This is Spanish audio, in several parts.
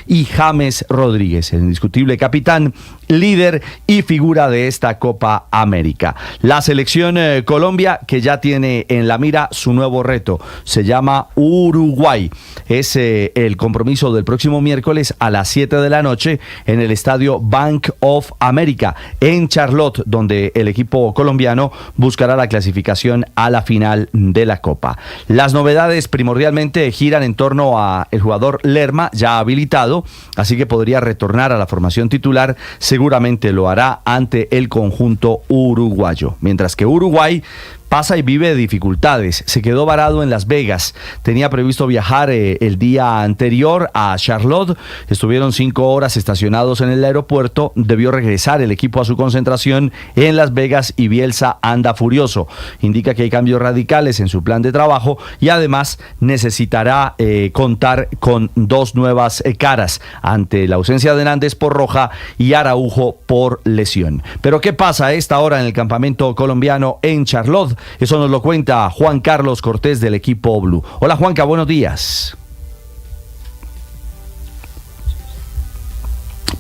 y James Rodríguez, el indiscutible capitán, líder y figura de esta Copa América. La selección Colombia, que ya tiene en la mira su nuevo reto, se llama Uruguay. Es el compromiso del próximo miércoles a las 7 de la noche en el estadio Bank of America en Charlotte, donde el equipo colombiano buscará la clasificación a la final de la Copa. Las novedades primordialmente giran en torno a el jugador Lerma, ya habilitado, así que podría retornar a la formación titular. Seguramente lo hará ante el conjunto uruguayo, mientras que Uruguay pasa y vive dificultades. Se quedó varado en Las Vegas. Tenía previsto viajar el día anterior a Charlotte. Estuvieron 5 horas estacionados en el aeropuerto. Debió regresar el equipo a su concentración en Las Vegas y Bielsa anda furioso. Indica que hay cambios radicales en su plan de trabajo y además necesitará contar con 2 nuevas caras ante la ausencia de Hernández por roja y Araujo por lesión. Pero ¿qué pasa a esta hora en el campamento colombiano en Charlotte? Eso nos lo cuenta Juan Carlos Cortés del equipo Blue. Hola Juanca, buenos días.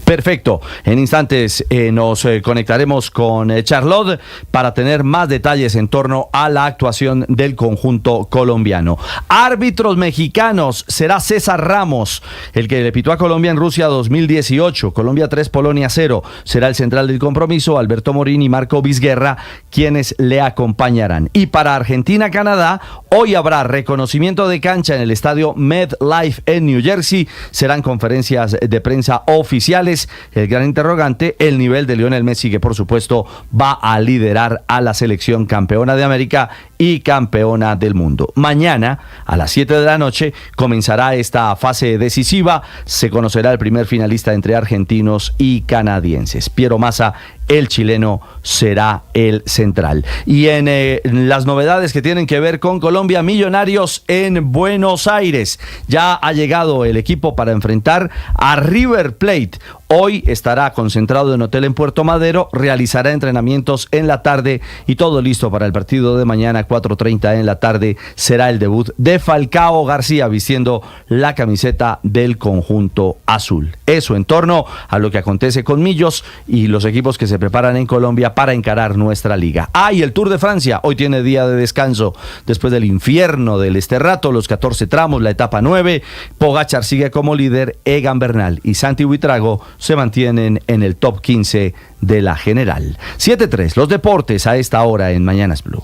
Perfecto, en instantes nos conectaremos con Charlotte para tener más detalles en torno a la actuación del conjunto colombiano. Árbitros mexicanos, será César Ramos, el que le pitó a Colombia en Rusia 2018, Colombia 3, Polonia 0, será el central del compromiso, Alberto Morín y Marco Vizguerra, quienes le acompañarán. Y para Argentina-Canadá, hoy habrá reconocimiento de cancha en el estadio MetLife en New Jersey, serán conferencias de prensa oficiales. El gran interrogante, el nivel de Lionel Messi, que por supuesto va a liderar a la selección campeona de América y campeona del mundo. Mañana a las 7 de la noche comenzará esta fase decisiva. Se conocerá el primer finalista entre argentinos y canadienses. Piero Massa, el chileno, será el central. Y en las novedades que tienen que ver con Colombia, Millonarios en Buenos Aires. Ya ha llegado el equipo para enfrentar a River Plate. Hoy estará concentrado en hotel en Puerto Madero, realizará entrenamientos en la tarde y todo listo para el partido de mañana, 4:30 en la tarde, será el debut de Falcao García vistiendo la camiseta del conjunto azul. Eso en torno a lo que acontece con Millos y los equipos que se preparan en Colombia para encarar nuestra liga. Y el Tour de Francia hoy tiene día de descanso después del infierno del Esterrato, los 14 tramos, la etapa 9. Pogačar sigue como líder, Egan Bernal y Santi Buitrago se mantienen en el top 15 de la general. 7:03, los deportes a esta hora en Mañanas Blue.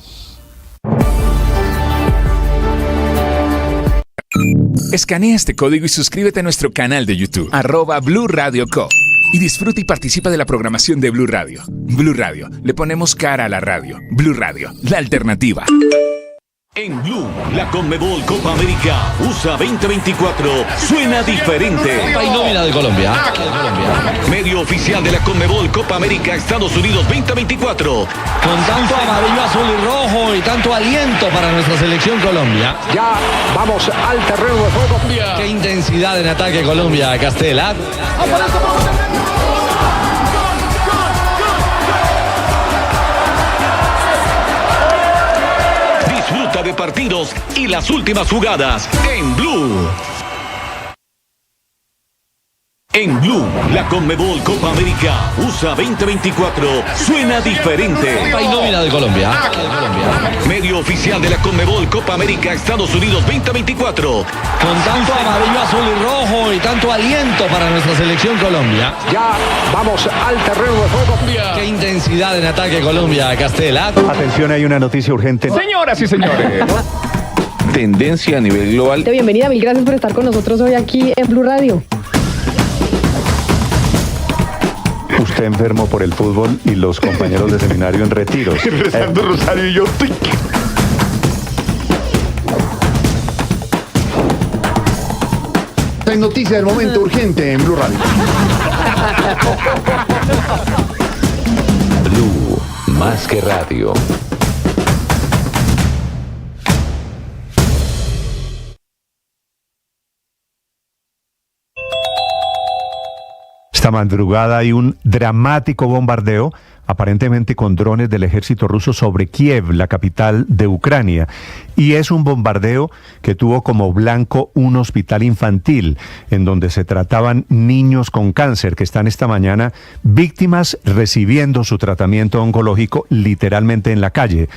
Escanea este código y suscríbete a nuestro canal de YouTube, @Blue Radio Co. Y disfruta y participa de la programación de Blue Radio. Blue Radio, le ponemos cara a la radio. Blue Radio, la alternativa. En Blue, la Conmebol Copa América USA 2024 suena diferente. Hay nómina de Colombia. Medio oficial de la Conmebol Copa América Estados Unidos 2024. Con tanto amarillo, azul y rojo y tanto aliento para nuestra selección Colombia. Ya vamos al terreno de juego. Qué intensidad en ataque Colombia, Castela. Disfruta de partidos y las últimas jugadas en Blue. En Blue, la Conmebol Copa América USA 2024 suena diferente. Hay nómina de Colombia. Medio oficial de la Conmebol Copa América Estados Unidos 2024. Con tanto amarillo, azul y rojo y tanto aliento para nuestra selección Colombia. Ya vamos al terreno de juego. Qué intensidad en ataque Colombia, Castela. Atención, hay una noticia urgente. Señoras y señores. Tendencia a nivel global. Bienvenida, mil gracias por estar con nosotros hoy aquí en Blue Radio. Usted enfermo por el fútbol y los compañeros de seminario en retiros. Rezando rosario y yo. Esta es noticia del momento urgente en Blue Radio. Blue, más que radio. Esta madrugada hay un dramático bombardeo, aparentemente con drones del ejército ruso sobre Kiev, la capital de Ucrania. Y es un bombardeo que tuvo como blanco un hospital infantil, en donde se trataban niños con cáncer que están esta mañana víctimas recibiendo su tratamiento oncológico literalmente en la calle.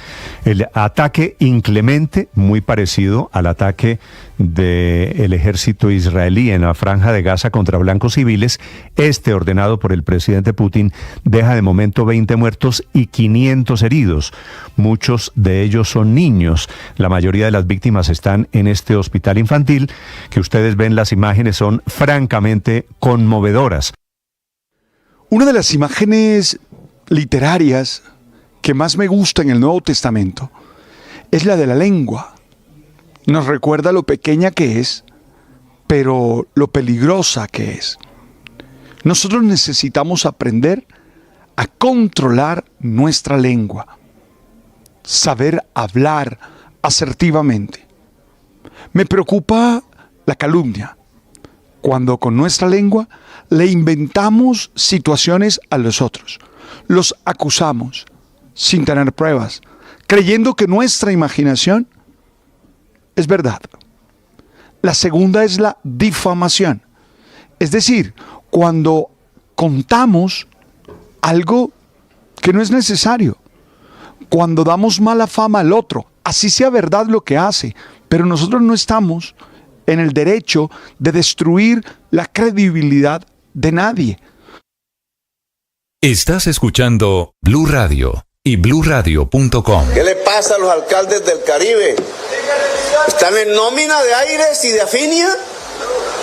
El ataque inclemente, muy parecido al ataque del ejército israelí en la franja de Gaza contra blancos civiles, ordenado por el presidente Putin, deja de momento 20 muertos y 500 heridos. Muchos de ellos son niños. La mayoría de las víctimas están en este hospital infantil, que ustedes ven las imágenes, son francamente conmovedoras. Una de las imágenes literarias que más me gusta en el Nuevo Testamento es la de la lengua. Nos recuerda lo pequeña que es, pero lo peligrosa que es. Nosotros necesitamos aprender a controlar nuestra lengua, saber hablar asertivamente. Me preocupa la calumnia, cuando con nuestra lengua le inventamos situaciones a los otros, los acusamos sin tener pruebas, creyendo que nuestra imaginación es verdad. La segunda es la difamación, es decir, cuando contamos algo que no es necesario, cuando damos mala fama al otro, así sea verdad lo que hace, pero nosotros no estamos en el derecho de destruir la credibilidad de nadie. Estás escuchando Blue Radio y BlueRadio.com. ¿Qué le pasa a los alcaldes del Caribe? ¿Están en nómina de Aires y de Afinia?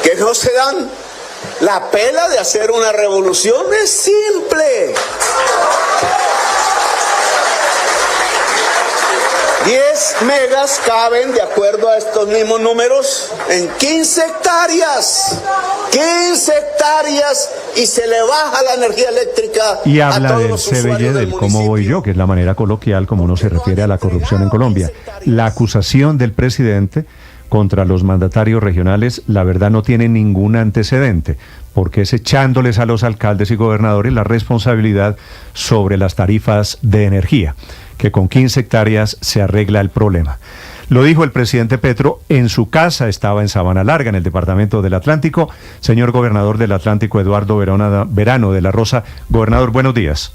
¿Que no se dan la pela de hacer una revolución? Es simple. 10 megas caben, de acuerdo a estos mismos números, en 15 hectáreas. 15 hectáreas y se le baja la energía eléctrica. Y habla del CBY, del cómo voy yo, que es la manera coloquial como uno se refiere a la corrupción en Colombia. La acusación del presidente contra los mandatarios regionales, la verdad, no tiene ningún antecedente, porque es echándoles a los alcaldes y gobernadores la responsabilidad sobre las tarifas de energía, que con 15 hectáreas se arregla el problema. Lo dijo el presidente Petro en su casa, estaba en Sabana Larga, en el departamento del Atlántico. Señor gobernador del Atlántico, Eduardo Verano de la Rosa. Gobernador, buenos días.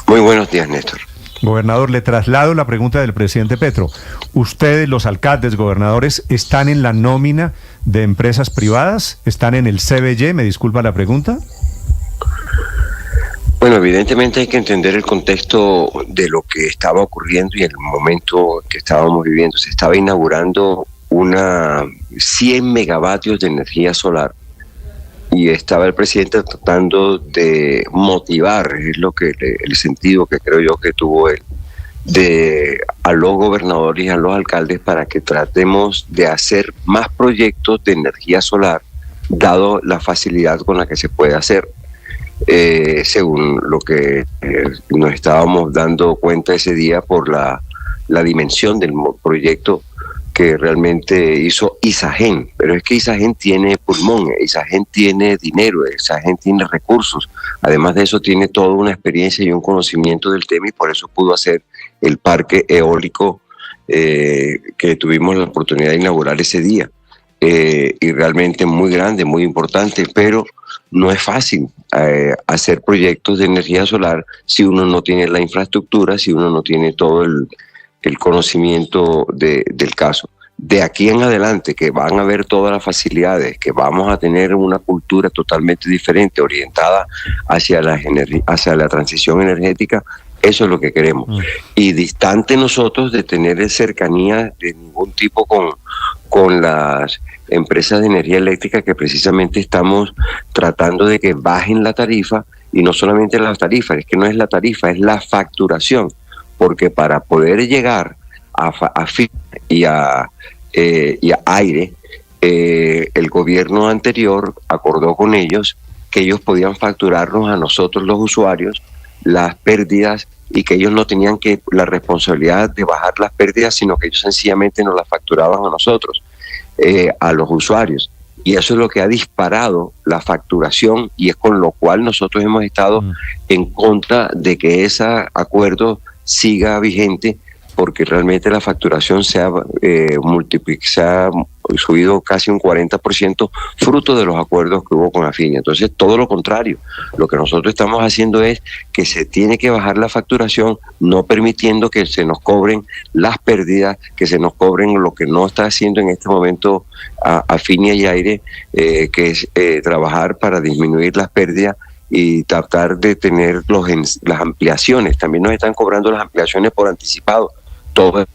Muy buenos días, Néstor. Gobernador, le traslado la pregunta del presidente Petro. ¿Ustedes, los alcaldes, gobernadores, están en la nómina de empresas privadas? ¿Están en el CBY? ¿Me disculpa la pregunta? Bueno, evidentemente hay que entender el contexto de lo que estaba ocurriendo y el momento que estábamos viviendo. Se estaba inaugurando una 100 megavatios de energía solar y estaba el presidente tratando de motivar, es lo que el sentido que creo yo que tuvo él, a los gobernadores y a los alcaldes para que tratemos de hacer más proyectos de energía solar, dado la facilidad con la que se puede hacer. Según lo que nos estábamos dando cuenta ese día por la dimensión del proyecto que realmente hizo Isagen. Pero es que Isagen tiene pulmón, Isagen tiene dinero, Isagen tiene recursos. Además de eso tiene toda una experiencia y un conocimiento del tema y por eso pudo hacer el parque eólico que tuvimos la oportunidad de inaugurar ese día. Y realmente muy grande, muy importante, pero no es fácil hacer proyectos de energía solar si uno no tiene la infraestructura, si uno no tiene todo el conocimiento del caso. De aquí en adelante, que van a haber todas las facilidades, que vamos a tener una cultura totalmente diferente, orientada hacia la transición energética, eso es lo que queremos. Y distante nosotros de tener cercanía de ningún tipo con las empresas de energía eléctrica, que precisamente estamos tratando de que bajen la tarifa, y no solamente la tarifa, es que no es la tarifa, es la facturación, porque para poder llegar a fin y a aire, el gobierno anterior acordó con ellos que ellos podían facturarnos a nosotros los usuarios las pérdidas y que ellos no tenían la responsabilidad de bajar las pérdidas, sino que ellos sencillamente nos las facturaban a nosotros, a los usuarios. y eso es lo que ha disparado la facturación, y es con lo cual nosotros hemos estado en contra de que ese acuerdo siga vigente, porque realmente la facturación se ha subido casi un 40% fruto de los acuerdos que hubo con Afinia. Entonces, todo lo contrario, lo que nosotros estamos haciendo es que se tiene que bajar la facturación, no permitiendo que se nos cobren las pérdidas, que se nos cobren lo que no está haciendo en este momento Afinia y Aire, que es trabajar para disminuir las pérdidas y tratar de tener las ampliaciones. También nos están cobrando las ampliaciones por anticipado. Todo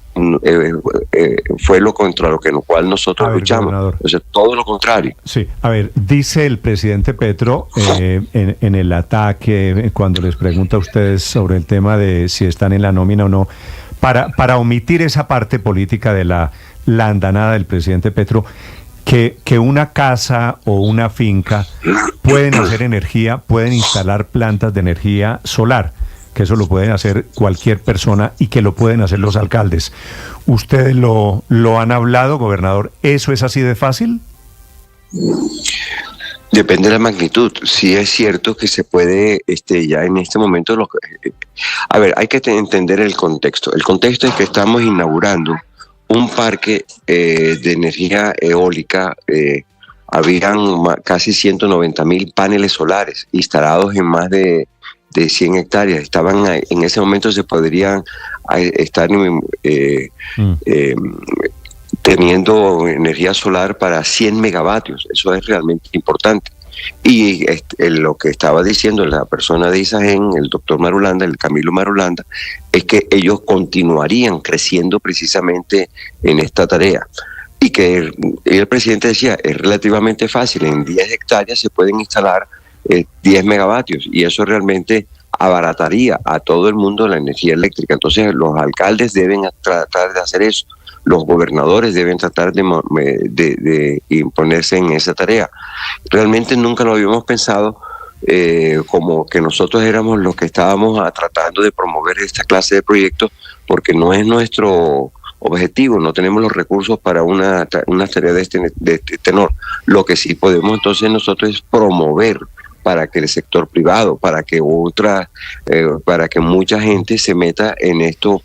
fue lo contra lo cual nosotros luchamos. Gobernador. O sea, todo lo contrario. Sí, a ver, dice el presidente Petro en el ataque, cuando les pregunta a ustedes sobre el tema de si están en la nómina o no, para omitir esa parte política de la andanada del presidente Petro, que una casa o una finca pueden hacer energía, pueden instalar plantas de energía solar, que eso lo pueden hacer cualquier persona y que lo pueden hacer los alcaldes. ¿Ustedes lo han hablado, gobernador? ¿Eso es así de fácil? Depende de la magnitud. Sí es cierto que se puede, ya en este momento... A ver, hay que entender el contexto. El contexto es que estamos inaugurando un parque de energía eólica. Habían casi 190,000 paneles solares instalados en más de 100 hectáreas. Estaban en ese momento, se podrían estar teniendo energía solar para 100 megavatios. Eso es realmente importante. Y lo que estaba diciendo la persona de Isagen, el doctor Marulanda, el Camilo Marulanda, es que ellos continuarían creciendo precisamente en esta tarea. Y que el presidente decía, es relativamente fácil, en 10 hectáreas se pueden instalar 10 megavatios, y eso realmente abarataría a todo el mundo la energía eléctrica. Entonces los alcaldes deben tratar de hacer eso, los gobernadores deben tratar de imponerse en esa tarea. Realmente nunca lo habíamos pensado como que nosotros éramos los que estábamos tratando de promover esta clase de proyectos, porque no es nuestro objetivo, no tenemos los recursos para una tarea de este tenor. Lo que sí podemos entonces nosotros es promover para que el sector privado, para que mucha gente se meta en estos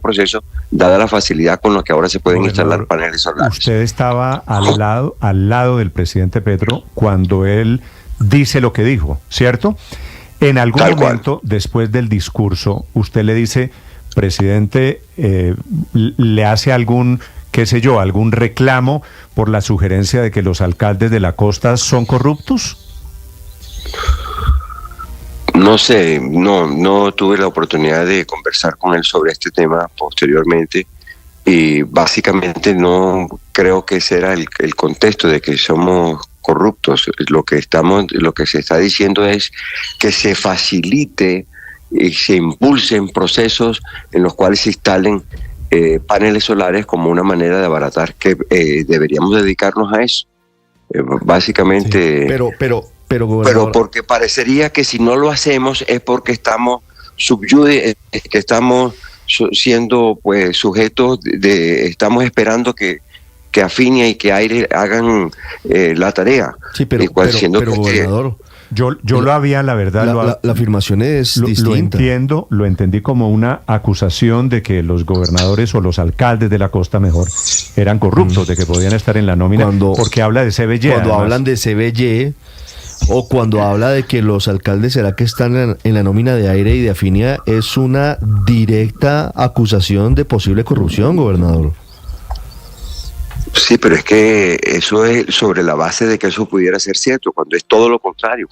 procesos, dada la facilidad con la que ahora se pueden instalar paneles solares. Usted estaba al lado del presidente Petro cuando él dice lo que dijo, ¿cierto? En algún momento, después del discurso, usted le dice, presidente, le hace algún reclamo por la sugerencia de que los alcaldes de la costa son corruptos. No sé, no tuve la oportunidad de conversar con él sobre este tema posteriormente, y básicamente no creo que ese era el contexto de que somos corruptos. Lo que se está diciendo es que se facilite y se impulsen procesos en los cuales se instalen paneles solares como una manera de abaratar, que deberíamos dedicarnos a eso. Básicamente... Sí, pero porque parecería que si no lo hacemos es porque estamos que estamos siendo pues sujetos estamos esperando que Afinia y que Aire hagan la tarea. Sí, pero gobernador, yo lo había, la verdad, la afirmación es distinta. Lo entendí como una acusación de que los gobernadores o los alcaldes de la costa, mejor, eran corruptos, de que podían estar en la nómina, porque habla de CBY. Cuando hablan de CBY, o cuando habla de que los alcaldes será que están en la nómina de Aire y de Afinia, es una directa acusación de posible corrupción, gobernador. Sí, pero es que eso es sobre la base de que eso pudiera ser cierto, cuando es todo lo contrario,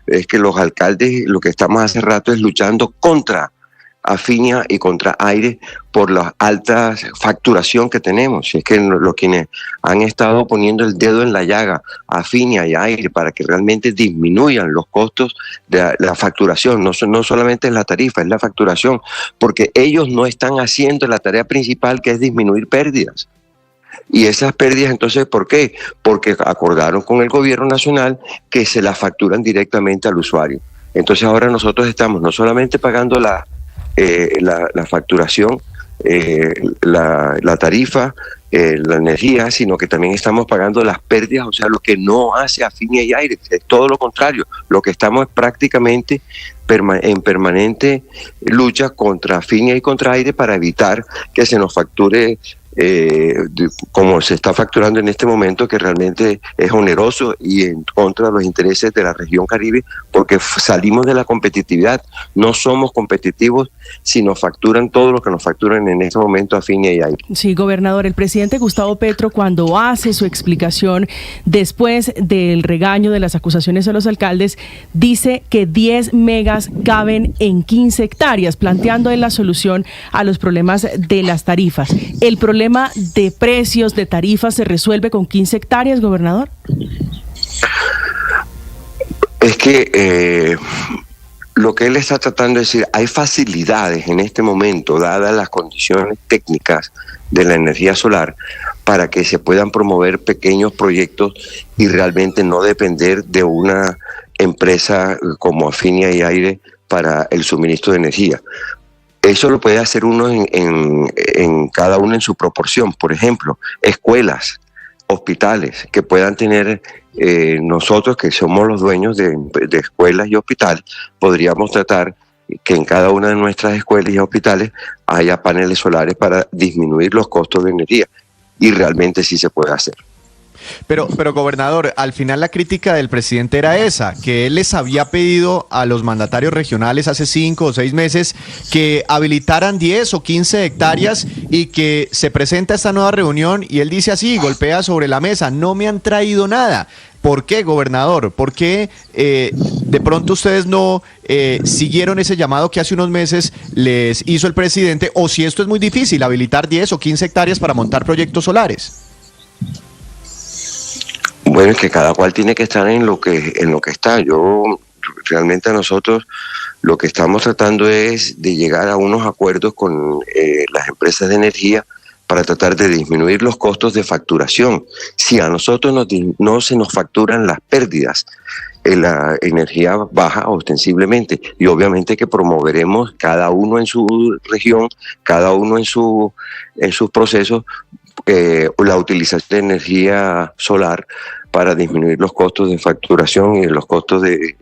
es que los alcaldes, lo que estamos hace rato es luchando contra Afinia y contra Aire por la alta facturación que tenemos. Es que quienes han estado poniendo el dedo en la llaga a Afinia y Aire para que realmente disminuyan los costos de la facturación, no solamente es la tarifa, es la facturación, porque ellos no están haciendo la tarea principal, que es disminuir pérdidas. Y esas pérdidas, entonces, ¿por qué? Porque acordaron con el gobierno nacional que se las facturan directamente al usuario. Entonces ahora nosotros estamos no solamente pagando la facturación, la tarifa, la energía, sino que también estamos pagando las pérdidas, o sea, lo que no hace Afinia y Aire, es todo lo contrario. Lo que estamos es prácticamente en permanente lucha contra Afinia y contra Aire para evitar que se nos facture como se está facturando en este momento, que realmente es oneroso y en contra de los intereses de la región Caribe, porque salimos de la competitividad, no somos competitivos si nos facturan todo lo que nos facturan en este momento Afinia y Aire. Sí, gobernador, el presidente Gustavo Petro, cuando hace su explicación después del regaño de las acusaciones a los alcaldes, dice que 10 megas caben en 15 hectáreas, planteando en la solución a los problemas de las tarifas. ¿El problema de precios, de tarifas, se resuelve con 15 hectáreas, gobernador? Es que lo que él está tratando de decir, hay facilidades en este momento, dadas las condiciones técnicas de la energía solar, para que se puedan promover pequeños proyectos y realmente no depender de una empresa como Afinia y Aire para el suministro de energía. Eso lo puede hacer uno en cada uno en su proporción. Por ejemplo, escuelas, hospitales que puedan tener, nosotros que somos los dueños de escuelas y hospitales, podríamos tratar que en cada una de nuestras escuelas y hospitales haya paneles solares para disminuir los costos de energía. Y realmente sí se puede hacer. Pero gobernador, al final la crítica del presidente era esa, que él les había pedido a los mandatarios regionales hace 5 o 6 meses que habilitaran 10 o 15 hectáreas y que se presenta esta nueva reunión y él dice así, golpea sobre la mesa, no me han traído nada. ¿Por qué, gobernador? ¿Por qué de pronto ustedes no siguieron ese llamado que hace unos meses les hizo el presidente? O si esto es muy difícil, habilitar 10 o 15 hectáreas para montar proyectos solares. Bueno, es que cada cual tiene que estar en lo que está. Yo realmente a nosotros lo que estamos tratando es de llegar a unos acuerdos con las empresas de energía para tratar de disminuir los costos de facturación. Si a nosotros no se nos facturan las pérdidas, la energía baja ostensiblemente, y obviamente que promoveremos cada uno en su región, cada uno en sus procesos, la utilización de energía solar para disminuir los costos de facturación y los costos de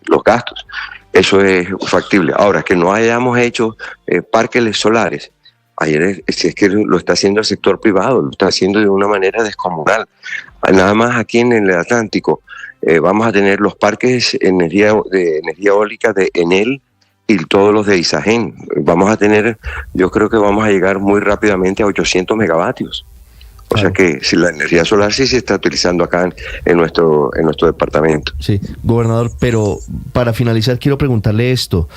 los gastos. Eso es factible. Ahora, que no hayamos hecho parques solares, ayer si es que lo está haciendo el sector privado, lo está haciendo de una manera descomunal. Nada más aquí en el Atlántico vamos a tener los parques de energía eólica de Enel y todos los de Isagen. Vamos a tener, yo creo que vamos a llegar muy rápidamente a 800 megavatios. O sea que si la energía solar sí se está utilizando acá en nuestro departamento. Sí, gobernador, pero para finalizar quiero preguntarle esto.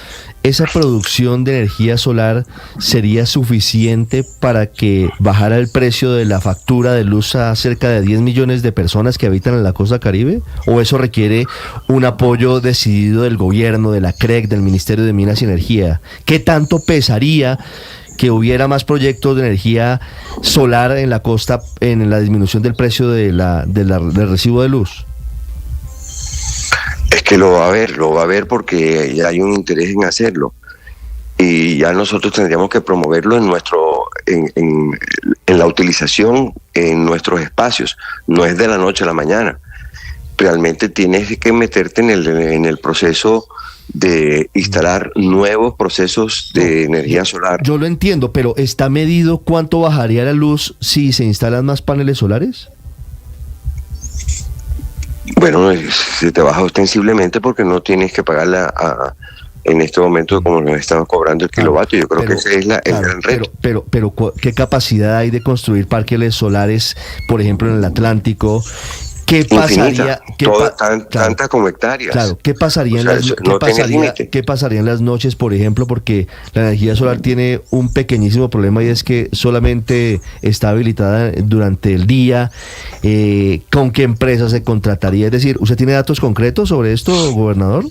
¿Esa producción de energía solar sería suficiente para que bajara el precio de la factura de luz a cerca de 10 millones de personas que habitan en la costa Caribe? ¿O eso requiere un apoyo decidido del gobierno, de la CREC, del Ministerio de Minas y Energía? ¿Qué tanto pesaría que hubiera más proyectos de energía solar en la costa en la disminución del precio del recibo de luz? Es que lo va a ver porque ya hay un interés en hacerlo. Y ya nosotros tendríamos que promoverlo en la utilización en nuestros espacios. No es de la noche a la mañana. Realmente tienes que meterte en el proceso de instalar nuevos procesos de energía solar. Yo lo entiendo, pero ¿está medido cuánto bajaría la luz si se instalan más paneles solares? Bueno, se te baja ostensiblemente porque no tienes que pagarla en este momento como nos estamos cobrando el kilovatio. Yo creo que ese es el gran reto. Pero ¿qué capacidad hay de construir parques solares, por ejemplo, en el Atlántico? ¿Qué pasaría? Tantas como hectáreas. Claro, ¿qué pasaría en las noches, por ejemplo? Porque la energía solar tiene un pequeñísimo problema y es que solamente está habilitada durante el día. ¿Con qué empresa se contrataría? Es decir, ¿usted tiene datos concretos sobre esto, gobernador?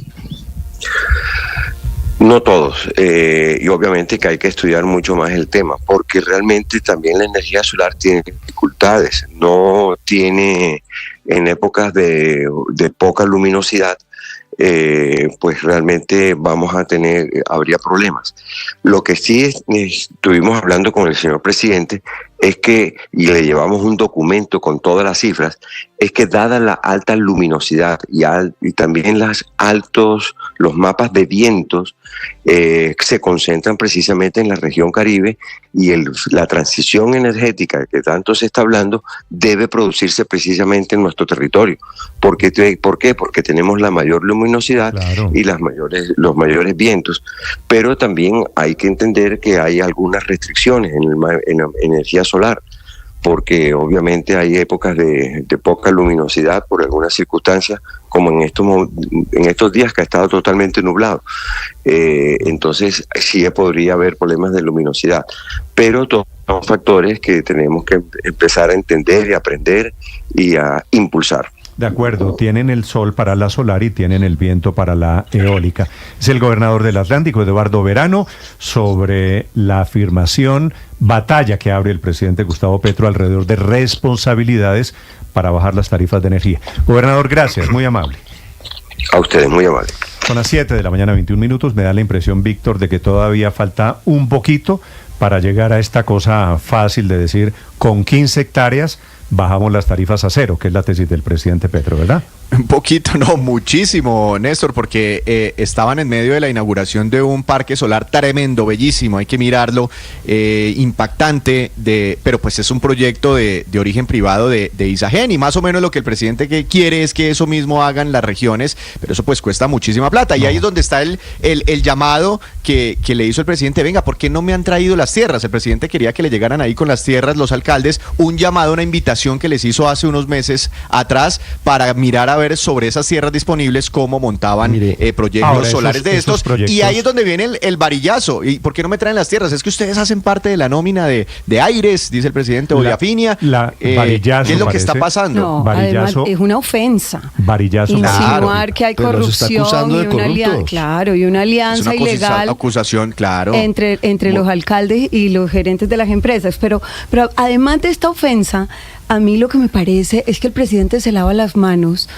No todos, y obviamente que hay que estudiar mucho más el tema, porque realmente también la energía solar tiene dificultades, no tiene en épocas de poca luminosidad, pues realmente habría problemas. Lo que sí estuvimos hablando con el señor presidente es que, y le llevamos un documento con todas las cifras, es que dada la alta luminosidad y también los mapas de vientos se concentran precisamente en la región Caribe, y la transición energética que tanto se está hablando debe producirse precisamente en nuestro territorio. ¿Por qué? Porque tenemos la mayor luminosidad, claro, y los mayores vientos, pero también hay que entender que hay algunas restricciones en energía solar, porque obviamente hay épocas de poca luminosidad por algunas circunstancias, como en estos días que ha estado totalmente nublado. Entonces sí podría haber problemas de luminosidad, pero todos son factores que tenemos que empezar a entender y aprender y a impulsar. De acuerdo, tienen el sol para la solar y tienen el viento para la eólica. Es el gobernador del Atlántico, Eduardo Verano, sobre la afirmación, batalla que abre el presidente Gustavo Petro alrededor de responsabilidades para bajar las tarifas de energía. Gobernador, gracias, muy amable. A ustedes, muy amable. Son las 7 de la mañana, 21 minutos. Me da la impresión, Víctor, de que todavía falta un poquito para llegar a esta cosa fácil de decir, con 15 hectáreas bajamos las tarifas a cero, que es la tesis del presidente Petro, ¿verdad? Un poquito, no, muchísimo, Néstor, porque estaban en medio de la inauguración de un parque solar tremendo, bellísimo, hay que mirarlo, impactante, pero pues es un proyecto de origen privado de Isagen, y más o menos lo que el presidente quiere es que eso mismo hagan las regiones, pero eso pues cuesta muchísima plata, y ahí es donde está el llamado que le hizo el presidente. Venga, ¿por qué no me han traído las tierras? El presidente quería que le llegaran ahí con las tierras los alcaldes, un llamado, una invitación que les hizo hace unos meses atrás para mirar a ver sobre esas tierras disponibles cómo montaban proyectos solares de estos proyectos. Y ahí es donde viene el varillazo. ¿Y por qué no me traen las tierras? Es que ustedes hacen parte de la nómina de Aires, dice el presidente, o de Afinia. Varillazo, ¿qué es lo que está pasando? No, varillazo, además es una ofensa. Varillazo. Insinuar que hay corrupción y una alianza es una ilegal acusación, claro, entre los alcaldes y los gerentes de las empresas. Pero además de esta ofensa, a mí lo que me parece es que el presidente se lava las manos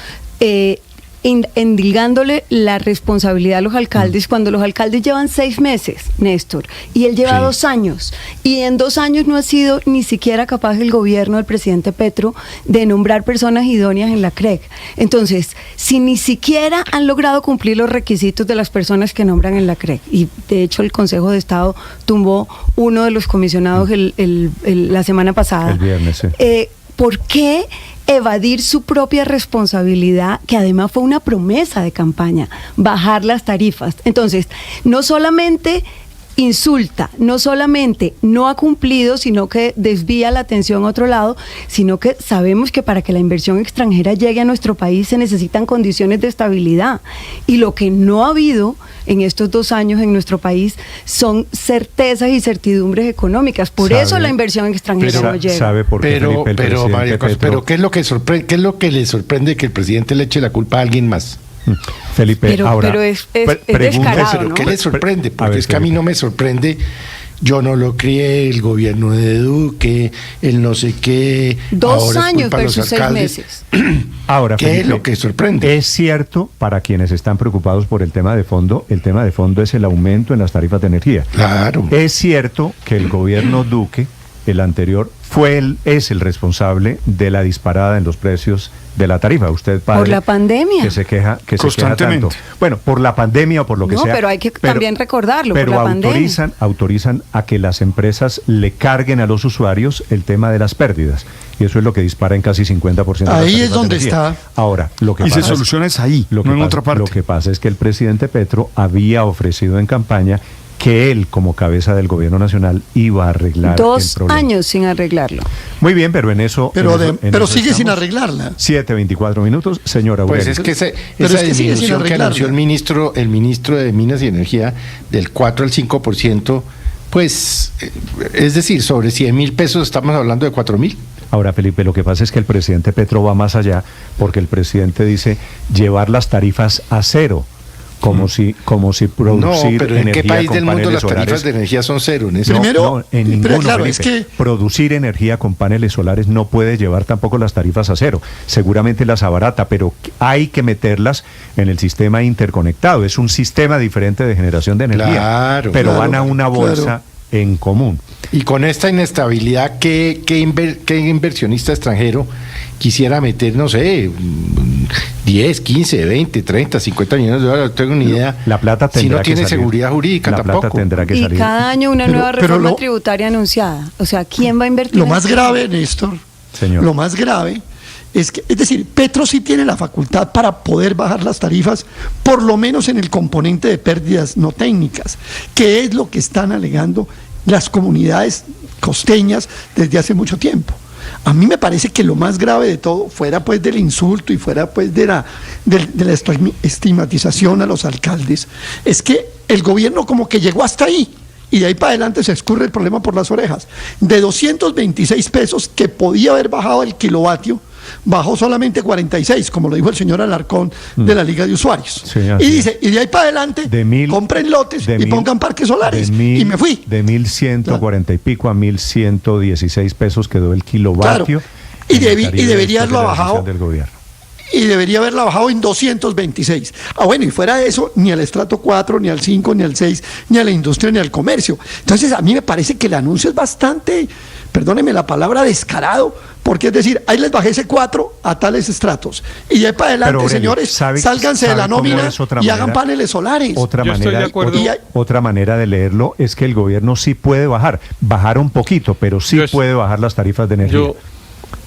endilgándole la responsabilidad a los alcaldes cuando los alcaldes llevan 6 meses, Néstor, y él lleva 2 años, y en 2 años no ha sido ni siquiera capaz el gobierno del presidente Petro de nombrar personas idóneas en la CREG. Entonces, si ni siquiera han logrado cumplir los requisitos de las personas que nombran en la CREG, y de hecho el Consejo de Estado tumbó uno de los comisionados la semana pasada, el viernes, ¿por qué evadir su propia responsabilidad, que además fue una promesa de campaña, bajar las tarifas? Entonces, no solamente insulta, no solamente no ha cumplido, sino que desvía la atención a otro lado, sino que sabemos que para que la inversión extranjera llegue a nuestro país se necesitan condiciones de estabilidad, y lo que no ha habido en estos 2 años en nuestro país son certezas y certidumbres económicas. Por eso la inversión extranjera no llega. ¿Sabe por qué, Felipe, pero ¿qué es lo que le sorprende que el presidente le eche la culpa a alguien más? Felipe, pero es descarado, ¿no? ¿Qué le sorprende? Porque es que a mí no me sorprende. Yo no lo crié, el gobierno de Duque, el no sé qué. 2 años versus 6 meses. Ahora, ¿qué Felipe, es lo que sorprende? Es cierto, para quienes están preocupados por el tema de fondo es el aumento en las tarifas de energía. Claro. Es cierto que el gobierno Duque, el anterior, es el responsable de la disparada en los precios de la tarifa. Usted, padre, por la pandemia, que se queja tanto. Bueno, por la pandemia o por lo que sea. No, pero hay que también recordarlo. Pero por la autorizan a que las empresas le carguen a los usuarios el tema de las pérdidas. Y eso es lo que dispara en casi 50%. Ahí es donde está. Ahora, lo que y pasa se soluciona es ahí, no en otra parte. Lo que pasa es que el presidente Petro había ofrecido en campaña que él, como cabeza del gobierno nacional, iba a arreglar 2 el problema. años sin arreglarlo. Muy bien, pero en eso... Pero sigue estamos. sin arreglarla. 7:24 minutos, señora Aurelio. Pues es que esa disminución que anunció el ministro de Minas y Energía del 4 al 5%, pues, es decir, sobre 100.000 pesos estamos hablando de 4.000. Ahora, Felipe, lo que pasa es que el presidente Petro va más allá, porque el presidente dice llevar las tarifas a cero. Como si producir no, pero ¿en qué país del mundo las tarifas de energía son cero? No, en ninguno, claro, Felipe. es que producir energía con paneles solares no puede llevar tampoco las tarifas a cero. Seguramente las abarata, pero hay que meterlas en el sistema interconectado. Es un sistema diferente de generación de energía. Claro, pero van a una bolsa en común. Y con esta inestabilidad, ¿qué inversionista extranjero quisiera meter, no sé, 10, 15, 20, 30, 50 millones de dólares? No tengo ni idea. La plata tendrá si no que tiene salir. seguridad jurídica, la tampoco. Plata tendrá que y salir. cada año una nueva reforma tributaria anunciada. O sea, ¿quién va a invertir? Lo más grave, Néstor, Señor. lo más grave es que, es decir, Petro sí tiene la facultad para poder bajar las tarifas, por lo menos en el componente de pérdidas no técnicas, que es lo que están alegando las comunidades costeñas desde hace mucho tiempo. A mí me parece que lo más grave de todo, fuera pues del insulto y fuera pues de la estigmatización a los alcaldes, es que el gobierno como que llegó hasta ahí y de ahí para adelante se escurre el problema por las orejas. De 226 pesos que podía haber bajado el kilovatio, bajó solamente 46, como lo dijo el señor Alarcón de la Liga de Usuarios. Sí, y dice, y de ahí para adelante, compren lotes y pongan parques solares. Y me fui. De 1.140 y pico a 1.116 pesos quedó el kilovatio. Claro. Y debería haberlo bajado. Del gobierno. Y debería haberla bajado en 226. Bueno, y fuera de eso, ni al estrato 4, ni al 5, ni al 6, ni a la industria, ni al comercio. Entonces, a mí me parece que el anuncio es bastante, perdóneme la palabra, descarado, porque es decir, ahí les bajé ese 4 a tales estratos. Y de ahí para adelante, Aurelio, señores, sálganse de la nómina y hagan paneles solares. Otra manera de leerlo es que el gobierno sí puede bajar un poquito, pero sí puede bajar las tarifas de energía.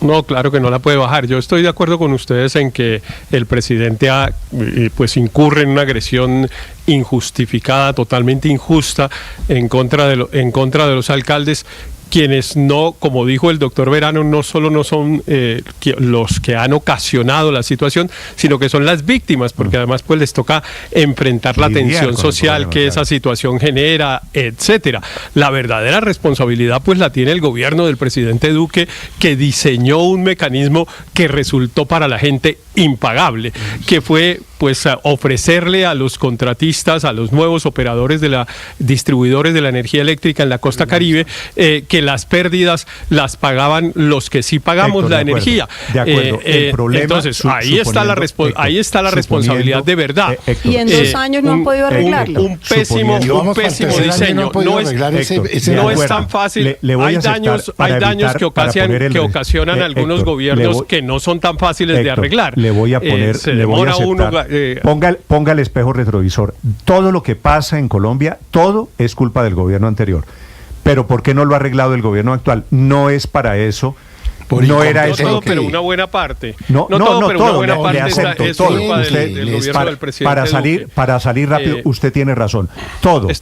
No, claro que no la puede bajar. Yo estoy de acuerdo con ustedes en que el presidente pues incurre en una agresión injustificada, totalmente injusta, en contra de los alcaldes, quienes no, como dijo el doctor Verano, no solo no son los que han ocasionado la situación, sino que son las víctimas, porque además pues les toca enfrentar la tensión social que esa situación genera, etcétera. La verdadera responsabilidad pues la tiene el gobierno del presidente Duque, que diseñó un mecanismo que resultó para la gente impagable, que fue pues ofrecerle a los contratistas, a los nuevos operadores de la distribuidores de la energía eléctrica en la costa Caribe, que las pérdidas las pagaban los que sí pagamos la energía. De acuerdo. El problema, entonces, ahí está la responsabilidad de verdad. Y en 2 años no han podido arreglarlo. Un pésimo diseño. No es tan fácil. Hay daños que ocasionan algunos gobiernos que no son tan fáciles de arreglar. Le voy a poner, le voy a aceptar. Ponga el espejo retrovisor. Todo lo que pasa en Colombia, todo es culpa del gobierno anterior. Pero ¿por qué no lo ha arreglado el gobierno actual? No es para eso. No era eso. No todo, lo que... pero una buena parte. No todo, pero una buena parte es culpa del gobierno del presidente para salir rápido, usted tiene razón. Todo es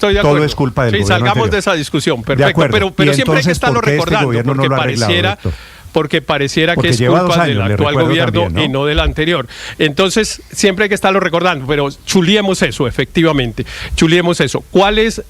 culpa del gobierno salgamos anterior. de esa discusión, perfecto. Pero siempre hay que estarlo recordando, porque pareciera que es culpa del actual gobierno también, ¿no? Y no del anterior. Entonces, siempre hay que estarlo recordando, pero chuliemos eso, efectivamente. Chuliemos eso. ¿Cuál es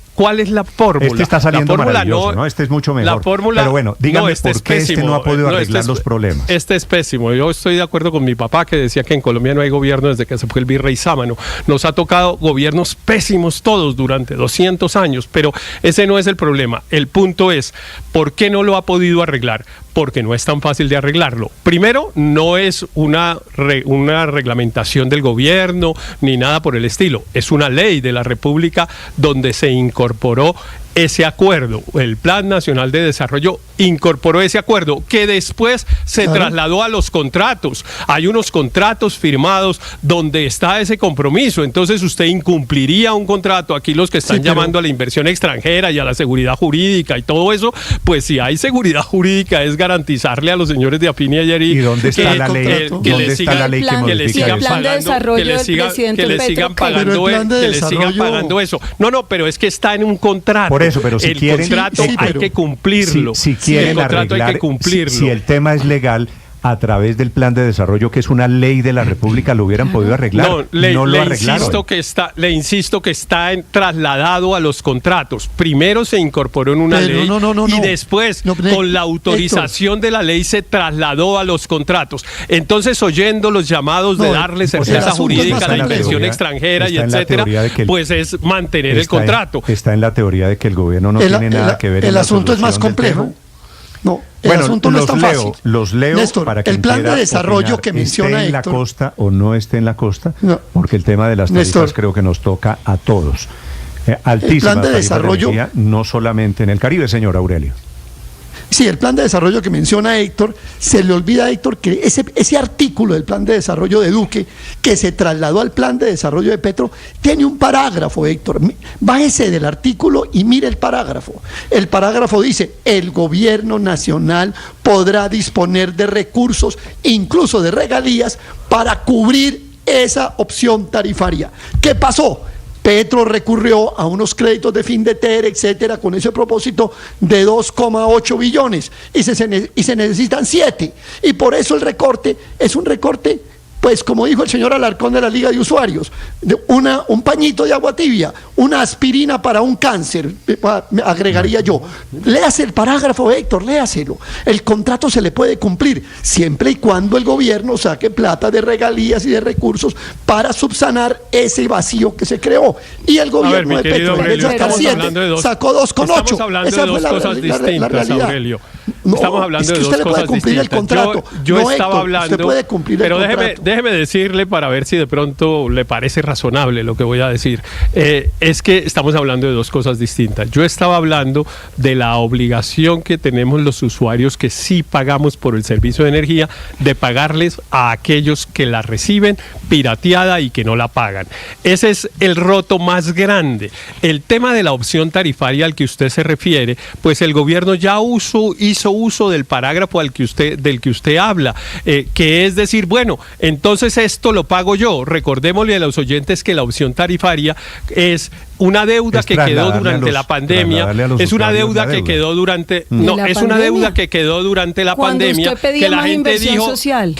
la fórmula? Este está saliendo maravilloso, ¿no? Este es mucho mejor. La fórmula, pero bueno, dígame por qué este no ha podido arreglar los problemas. Este es pésimo. Yo estoy de acuerdo con mi papá, que decía que en Colombia no hay gobierno desde que se fue el virrey Sámano. Nos ha tocado gobiernos pésimos todos durante 200 años, pero ese no es el problema. El punto es, ¿por qué no lo ha podido arreglar? Porque no es tan fácil de arreglarlo. Primero, no es una reglamentación del gobierno ni nada por el estilo. Es una ley de la República donde se incorporó ese acuerdo. El Plan Nacional de Desarrollo incorporó ese acuerdo que después se trasladó a los contratos. Hay unos contratos firmados donde está ese compromiso. Entonces usted incumpliría un contrato. Aquí los que están llamando a la inversión extranjera y a la seguridad jurídica y todo eso, pues si hay seguridad jurídica es garantizarle a los señores de Afinia y Eri. ¿Y dónde está la ley? ¿Dónde está la ley que modifica que le sigan pagando eso? No, pero es que está en un contrato. Por eso, pero si quieren, contrato hay que cumplirlo. Si quieren arreglar, si el tema es legal, a través del plan de desarrollo, que es una ley de la República, lo hubieran podido arreglar. No lo arreglaron. Le insisto que está trasladado a los contratos. Primero se incorporó en una ley y después, con la autorización de la ley, se trasladó a los contratos. Entonces, oyendo los llamados de darle certeza jurídica a la inversión extranjera y etcétera, pues es mantener el contrato. Está en la teoría de que el gobierno no tiene nada que ver. El asunto es más complejo. No, el asunto no es tan fácil. Los leo, Néstor, para que el plan de desarrollo que menciona esté en Héctor, la costa o no esté en la costa, porque el tema de las tarifas creo que nos toca a todos. Altísimas plan de desarrollo, de energía, no solamente en el Caribe, señor Aurelio. Sí, el plan de desarrollo que menciona Héctor, se le olvida a Héctor que ese artículo del plan de desarrollo de Duque, que se trasladó al plan de desarrollo de Petro, tiene un parágrafo, Héctor. Bájese del artículo y mire el parágrafo. El parágrafo dice, el gobierno nacional podrá disponer de recursos, incluso de regalías, para cubrir esa opción tarifaria. ¿Qué pasó? Petro recurrió a unos créditos de Findeter, etcétera, con ese propósito de 2,8 billones y se necesitan 7. Y por eso el recorte es un recorte, pues como dijo el señor Alarcón de la Liga de Usuarios, un pañito de agua tibia, una aspirina para un cáncer, agregaría yo. Léase el parágrafo, Héctor, léaselo. El contrato se le puede cumplir siempre y cuando el gobierno saque plata de regalías y de recursos para subsanar ese vacío que se creó. Y el gobierno de Petro, en vez de sacar 7, sacó 2,8. Estamos hablando de dos cosas distintas, Aurelio. Estamos hablando de dos cosas distintas. El contrato. Yo no, estaba Héctor, hablando, usted puede cumplir pero el contrato. déjeme decirle para ver si de pronto le parece razonable lo que voy a decir. Es que estamos hablando de dos cosas distintas. Yo estaba hablando de la obligación que tenemos los usuarios que sí pagamos por el servicio de energía, de pagarles a aquellos que la reciben pirateada y que no la pagan. Ese es el roto más grande. El tema de la opción tarifaria al que usted se refiere, pues el gobierno ya hizo uso del parágrafo del que usted habla, que es decir, bueno, entonces esto lo pago yo. Recordémosle a los oyentes que la opción tarifaria es una deuda que quedó durante la pandemia, es una deuda que quedó durante una deuda que quedó durante la pandemia, que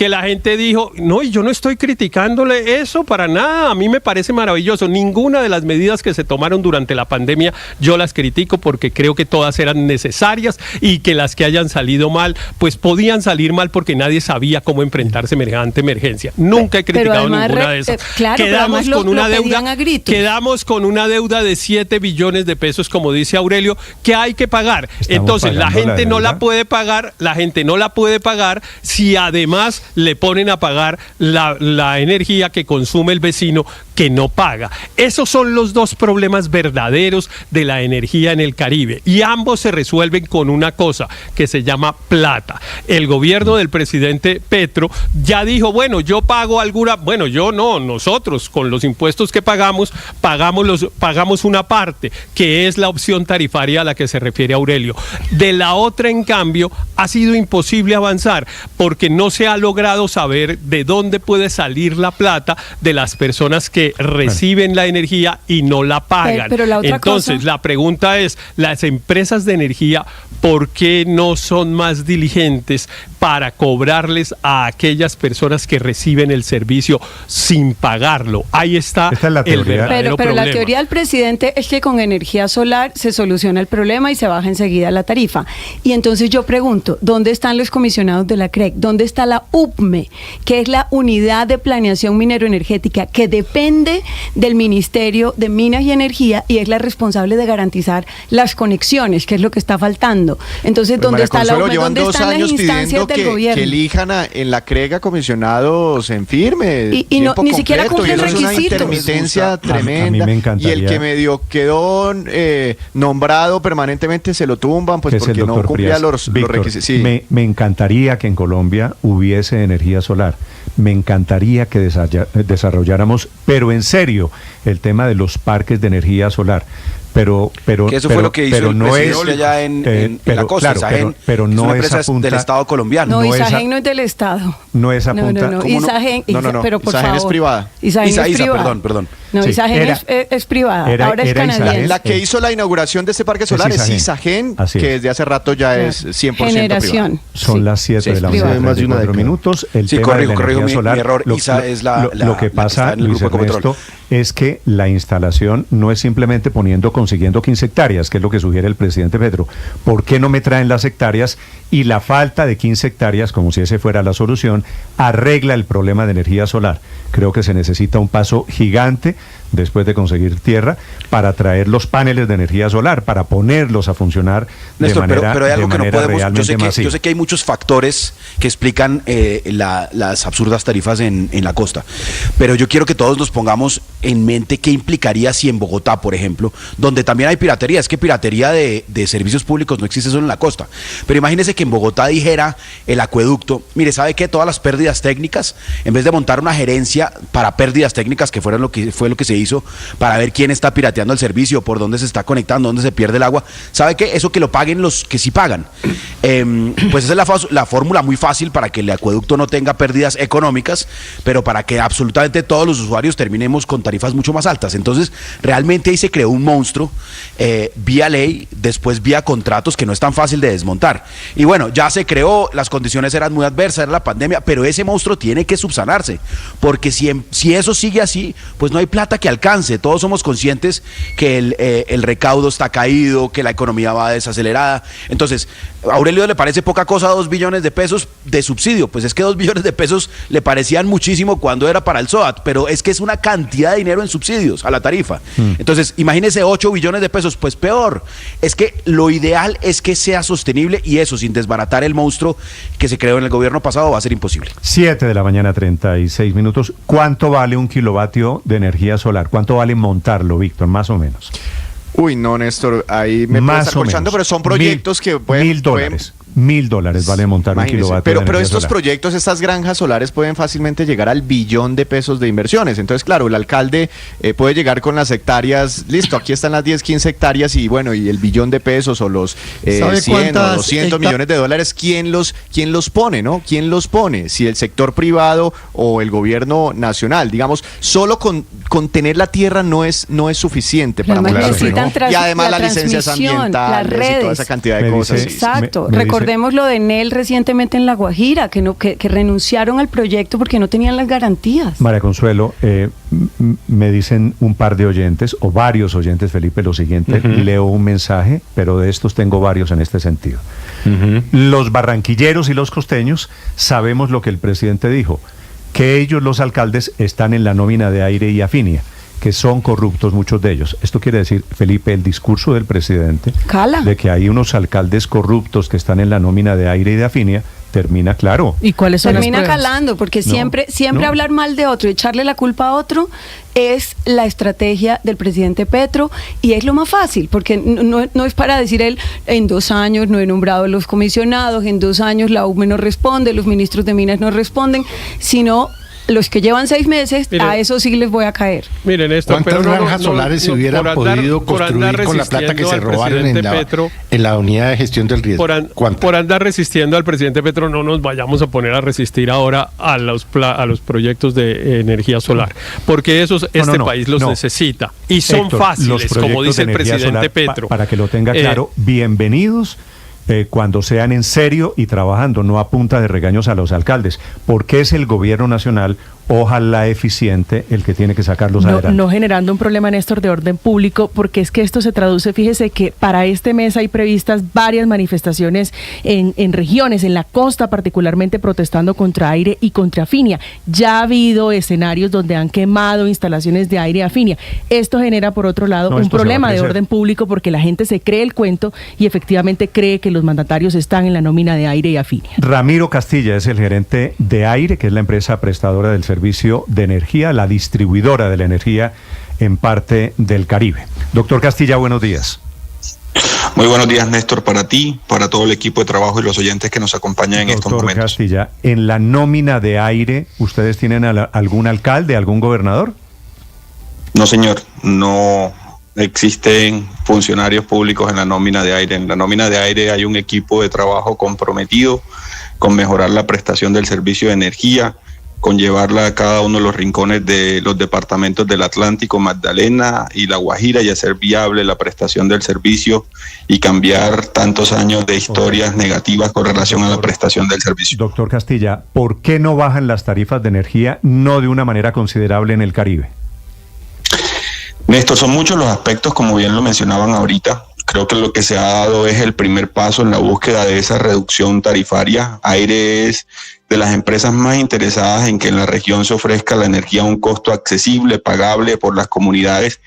la gente dijo, no, y yo no estoy criticándole eso para nada, a mí me parece maravilloso. Ninguna de las medidas que se tomaron durante la pandemia yo las critico, porque creo que todas eran necesarias, y que las que hayan salido mal, pues podían salir mal porque nadie sabía cómo enfrentar semejante emergencia. Nunca he criticado ninguna de esas. Quedamos con una deuda de 7 billones de pesos, como dice Aurelio, que hay que pagar. Entonces la gente no la puede pagar, si además le ponen a pagar la energía que consume el vecino que no paga. Esos son los dos problemas verdaderos de la energía en el Caribe, y ambos se resuelven con una cosa que se llama plata. El gobierno del presidente Petro ya dijo, bueno, yo pago nosotros con los impuestos que pagamos una parte, que es la opción tarifaria a la que se refiere Aurelio. De la otra, en cambio, ha sido imposible avanzar, porque no se ha logrado saber de dónde puede salir la plata de las personas que reciben la energía y no la pagan. Pero entonces, la pregunta es, las empresas de energía, ¿por qué no son más diligentes para cobrarles a aquellas personas que reciben el servicio sin pagarlo? Ahí está el verdadero problema. La teoría del presidente es que con energía solar se soluciona el problema y se baja enseguida la tarifa. Y entonces yo pregunto, ¿dónde están los comisionados de la CREC? ¿Dónde está la UPME, que es la Unidad de Planeación Minero-Energética, que depende del Ministerio de Minas y Energía y es la responsable de garantizar las conexiones, que es lo que está faltando? Entonces, ¿dónde está la UPME? ¿Dónde están las instancias del gobierno? Que elijan en la CREG comisionados en firme. Y no, ni siquiera cumplen requisitos. Es una intermitencia tremenda. A mí me encantaría. Y el que medio quedó nombrado permanentemente se lo tumban, pues porque no cumplía los requisitos. Sí. Me encantaría que en Colombia hubiese energía solar. Me encantaría que desarrolláramos, pero en serio, el tema de los parques de energía solar. Pero que eso fue lo que hizo el presidente allá en la costa. Claro, Isagen, pero no es una empresa del Estado colombiano. No, Isagen no es del Estado. No es a punta. No. Isagen, pero por Isagen favor. Es privada. Isagen es privada. Perdón. No, sí, Isagen es privada. Ahora es canadiense. La que hizo la inauguración de este parque solar es Isagen, que desde hace rato ya es 100% Generación. privada. Son las 7 de la mañana, más de 4 minutos. El tema de la energía solar, mi error. ISA es lo que pasa, Luis Ernesto, es que la instalación no es simplemente consiguiendo 15 hectáreas, que es lo que sugiere el presidente Petro. ¿Por qué no me traen las hectáreas? Y la falta de 15 hectáreas, como si ese fuera la solución, arregla el problema de energía solar. Creo que se necesita un paso gigante después de conseguir tierra, para traer los paneles de energía solar, para ponerlos a funcionar Néstor, de manera, pero hay algo que no podemos, realmente masiva. yo sé que hay muchos factores que explican las absurdas tarifas en la costa, pero yo quiero que todos nos pongamos en mente qué implicaría si en Bogotá, por ejemplo, donde también hay piratería, es que piratería de servicios públicos no existe solo en la costa, pero imagínese que en Bogotá dijera el acueducto, mire, ¿sabe qué? Todas las pérdidas técnicas, en vez de montar una gerencia para pérdidas técnicas, que fue lo que se hizo, para ver quién está pirateando el servicio, por dónde se está conectando, dónde se pierde el agua, ¿sabe qué? Eso que lo paguen los que sí pagan. Pues esa es la fórmula muy fácil para que el acueducto no tenga pérdidas económicas, pero para que absolutamente todos los usuarios terminemos con tarifas mucho más altas. Entonces, realmente ahí se creó un monstruo vía ley, después vía contratos, que no es tan fácil de desmontar. Y bueno, ya se creó, las condiciones eran muy adversas, era la pandemia, pero ese monstruo tiene que subsanarse, porque si eso sigue así, pues no hay plata que alcance. Todos somos conscientes que el recaudo está caído, que la economía va desacelerada. Entonces, a Aurelio le parece poca cosa 2 billones de pesos de subsidio, pues es que 2 billones de pesos le parecían muchísimo cuando era para el SOAT, pero es que es una cantidad de dinero en subsidios a la tarifa. Entonces, imagínese 8 billones de pesos, pues peor. Es que lo ideal es que sea sostenible, y eso sin desbaratar el monstruo que se creó en el gobierno pasado va a ser imposible. 7:36 a.m. ¿Cuánto vale un kilovatio de energía solar? ¿Cuánto vale montarlo, Víctor, más o menos? Uy, no, Néstor, ahí me puedo estar corchando, pero son proyectos que pueden... $1,000 vale montar un kilovatio de energía pero estos solar. proyectos, estas granjas solares pueden fácilmente llegar al $1 billón de inversiones. Entonces, claro, el alcalde puede llegar con las hectáreas, listo, aquí están las 10, 15 hectáreas y bueno, y el $1 billón o los 100 o 200 millones de dólares, ¿quién los pone, no? ¿Quién los pone? Si el sector privado o el gobierno nacional, digamos, solo con tener la tierra no es suficiente para montarlo, ¿no? Y además las licencias ambientales y toda esa cantidad de cosas. Exacto. Recordemos lo de Enel recientemente en La Guajira, que renunciaron al proyecto porque no tenían las garantías. María Consuelo, me dicen un par de oyentes, o varios oyentes, Felipe, lo siguiente, leo un mensaje, pero de estos tengo varios en este sentido. Los barranquilleros y los costeños sabemos lo que el presidente dijo, que ellos, los alcaldes, están en la nómina de Aire y Afinia, que son corruptos muchos de ellos. Esto quiere decir, Felipe, el discurso del presidente de que hay unos alcaldes corruptos que están en la nómina de Aire y de Afinia termina claro. ¿Y cuáles son termina las pruebas? calando, porque siempre hablar mal de otro y echarle la culpa a otro es la estrategia del presidente Petro, y es lo más fácil, porque no es para decir él, en 2 años no he nombrado a los comisionados, en 2 años la UME no responde, los ministros de Minas no responden, sino los que llevan 6 meses, miren, a eso sí les voy a caer. Miren esto, ¿cuántas granjas solares se hubieran podido construir con la plata que se robaron en la unidad de gestión del riesgo? Por andar resistiendo al presidente Petro, no nos vayamos a poner a resistir ahora a los proyectos de energía solar, porque este país los necesita, y son Héctor, fáciles, como dice el presidente solar, Petro. Para que lo tenga claro, bienvenidos cuando sean en serio y trabajando, no a punta de regaños a los alcaldes, porque es el gobierno nacional, ojalá eficiente, el que tiene que sacarlos adelante. No generando un problema, Néstor, de orden público, porque es que esto se traduce, fíjese que para este mes hay previstas varias manifestaciones en regiones, en la costa particularmente, protestando contra Aire y contra Afinia. Ya ha habido escenarios donde han quemado instalaciones de Aire y Afinia. Esto genera, por otro lado, un problema de orden público, porque la gente se cree el cuento y efectivamente cree que los mandatarios están en la nómina de Aire y Afinia. Ramiro Castilla es el gerente de Aire, que es la empresa prestadora del servicio de energía, la distribuidora de la energía en parte del Caribe. Doctor Castilla, buenos días. Muy buenos días, Néstor, para ti, para todo el equipo de trabajo y los oyentes que nos acompañan en estos momentos. Doctor Castilla, en la nómina de Aire, ¿ustedes tienen algún alcalde, algún gobernador? No, señor, no existen funcionarios públicos en la nómina de Aire. En la nómina de Aire hay un equipo de trabajo comprometido con mejorar la prestación del servicio de energía, con llevarla a cada uno de los rincones de los departamentos del Atlántico, Magdalena y La Guajira, y hacer viable la prestación del servicio y cambiar tantos años de historias negativas con relación a la prestación del servicio. Doctor Castilla, ¿por qué no bajan las tarifas de energía, no de una manera considerable en el Caribe? Néstor, son muchos los aspectos, como bien lo mencionaban ahorita. Creo que lo que se ha dado es el primer paso en la búsqueda de esa reducción tarifaria. Aire es de las empresas más interesadas en que en la región se ofrezca la energía a un costo accesible, pagable por las comunidades,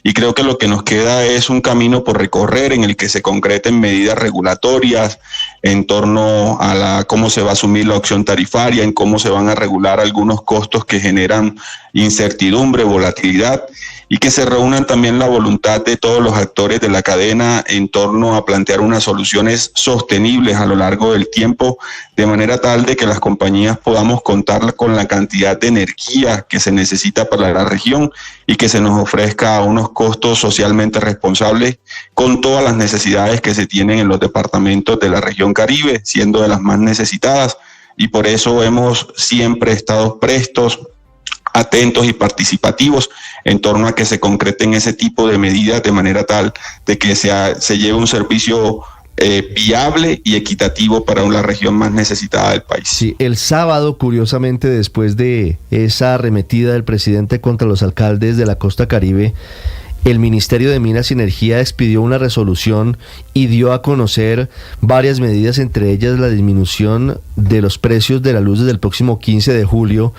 y creo que lo que nos queda es un camino por recorrer en el que se concreten medidas regulatorias en torno a cómo se va a asumir la opción tarifaria, en cómo se van a regular algunos costos que generan incertidumbre, volatilidad, y que se reúnan también la voluntad de todos los actores de la cadena en torno a plantear unas soluciones sostenibles a lo largo del tiempo, de manera tal de que las compañías podamos contar con la cantidad de energía que se necesita para la región y que se nos ofrezca a unos costos socialmente responsables con todas las necesidades que se tienen en los departamentos de la región Caribe, siendo de las más necesitadas, y por eso hemos siempre estado prestos, atentos y participativos en torno a que se concreten ese tipo de medidas de manera tal de que se lleve un servicio viable y equitativo para la región más necesitada del país. Sí, el sábado, curiosamente, después de esa arremetida del presidente contra los alcaldes de la costa Caribe, el Ministerio de Minas y Energía expidió una resolución y dio a conocer varias medidas, entre ellas la disminución de los precios de la luz desde el próximo 15 de julio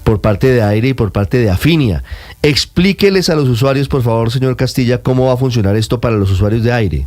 por parte de Aire y por parte de Afinia. Explíqueles a los usuarios, por favor, señor Castilla, cómo va a funcionar esto para los usuarios de Aire.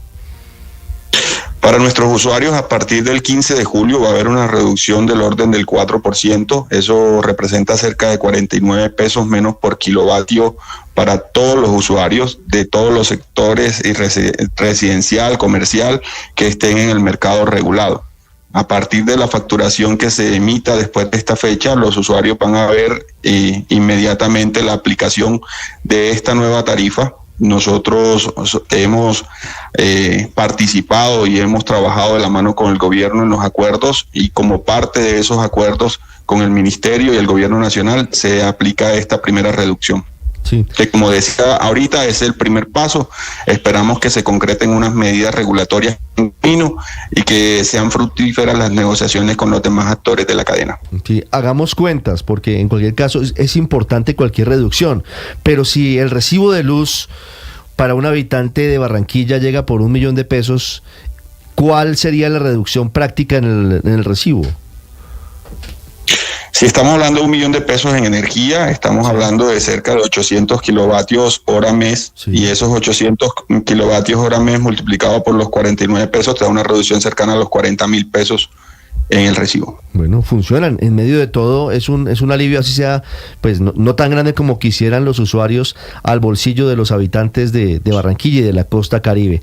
Para nuestros usuarios, a partir del 15 de julio va a haber una reducción del orden del 4%. Eso representa cerca de 49 pesos menos por kilovatio para todos los usuarios de todos los sectores y residencial, comercial, que estén en el mercado regulado. A partir de la facturación que se emita después de esta fecha, los usuarios van a ver inmediatamente la aplicación de esta nueva tarifa. Nosotros hemos participado y hemos trabajado de la mano con el gobierno en los acuerdos, y como parte de esos acuerdos con el Ministerio y el Gobierno Nacional se aplica esta primera reducción. Sí. Que, como decía ahorita, es el primer paso. Esperamos que se concreten unas medidas regulatorias en camino y que sean fructíferas las negociaciones con los demás actores de la cadena. Sí, hagamos cuentas, porque en cualquier caso es importante cualquier reducción, pero si el recibo de luz para un habitante de Barranquilla llega por 1 millón de pesos, ¿cuál sería la reducción práctica en el recibo? Si estamos hablando de 1 millón de pesos en energía, estamos hablando de cerca de 800 kilovatios hora mes, y esos 800 kilovatios hora mes multiplicado por los 49 pesos te da una reducción cercana a los 40.000 pesos en el recibo. Bueno, funcionan. En medio de todo es un alivio, así sea, pues no tan grande como quisieran los usuarios, al bolsillo de los habitantes de Barranquilla y de la costa Caribe.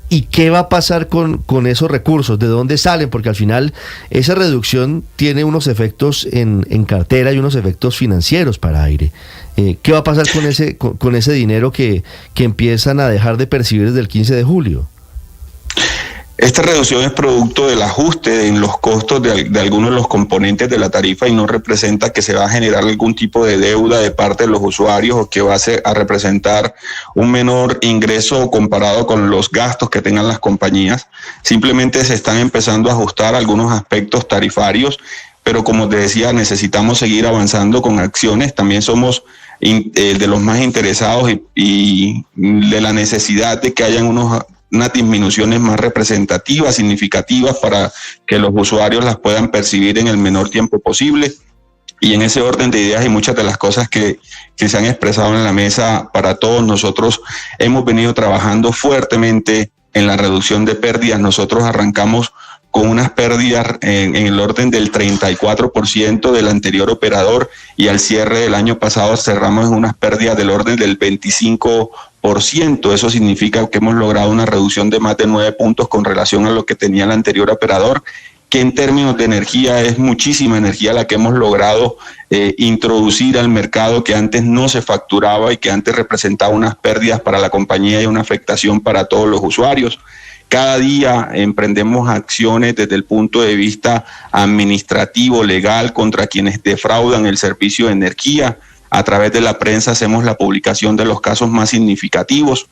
¿Y qué va a pasar con esos recursos? ¿De dónde salen? Porque al final esa reducción tiene unos efectos en cartera y unos efectos financieros para Aire. ¿Qué va a pasar con ese dinero que empiezan a dejar de percibir desde el 15 de julio? Esta reducción es producto del ajuste en los costos de algunos de los componentes de la tarifa, y no representa que se va a generar algún tipo de deuda de parte de los usuarios o que va a representar un menor ingreso comparado con los gastos que tengan las compañías. Simplemente se están empezando a ajustar algunos aspectos tarifarios, pero como te decía, necesitamos seguir avanzando con acciones. También somos de los más interesados y de la necesidad de que hayan unas disminuciones más representativas, significativas, para que los usuarios las puedan percibir en el menor tiempo posible. Y en ese orden de ideas y muchas de las cosas que se han expresado en la mesa para todos, nosotros hemos venido trabajando fuertemente en la reducción de pérdidas. Nosotros arrancamos con unas pérdidas en el orden del 34% del anterior operador, y al cierre del año pasado cerramos en unas pérdidas del orden del 25%. Eso significa que hemos logrado una reducción de más de 9 puntos con relación a lo que tenía el anterior operador, que en términos de energía es muchísima energía la que hemos logrado introducir al mercado, que antes no se facturaba y que antes representaba unas pérdidas para la compañía y una afectación para todos los usuarios. Cada día emprendemos acciones desde el punto de vista administrativo, legal, contra quienes defraudan el servicio de energía. A través de la prensa hacemos la publicación de los casos más significativos.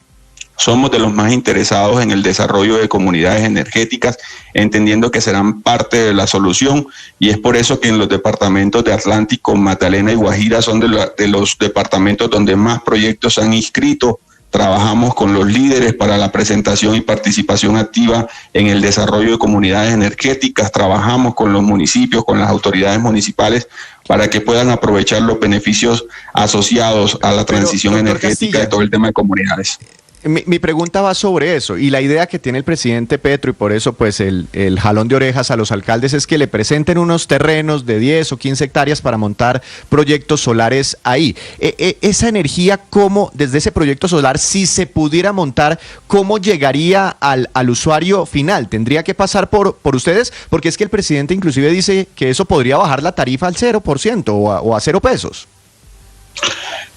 Somos de los más interesados en el desarrollo de comunidades energéticas, entendiendo que serán parte de la solución, y es por eso que en los departamentos de Atlántico, Magdalena y Guajira son de los departamentos donde más proyectos se han inscrito trabajamos con los líderes para la presentación y participación activa en el desarrollo de comunidades energéticas, trabajamos con los municipios, con las autoridades municipales para que puedan aprovechar los beneficios asociados a la transición energética de todo el tema de comunidades. Mi pregunta va sobre eso, y la idea que tiene el presidente Petro, y por eso pues el jalón de orejas a los alcaldes, es que le presenten unos terrenos de 10 o 15 hectáreas para montar proyectos solares ahí. Esa energía, ¿cómo, desde ese proyecto solar, si se pudiera montar, cómo llegaría al usuario final? ¿Tendría que pasar por ustedes? Porque es que el presidente inclusive dice que eso podría bajar la tarifa al 0% o a 0 pesos.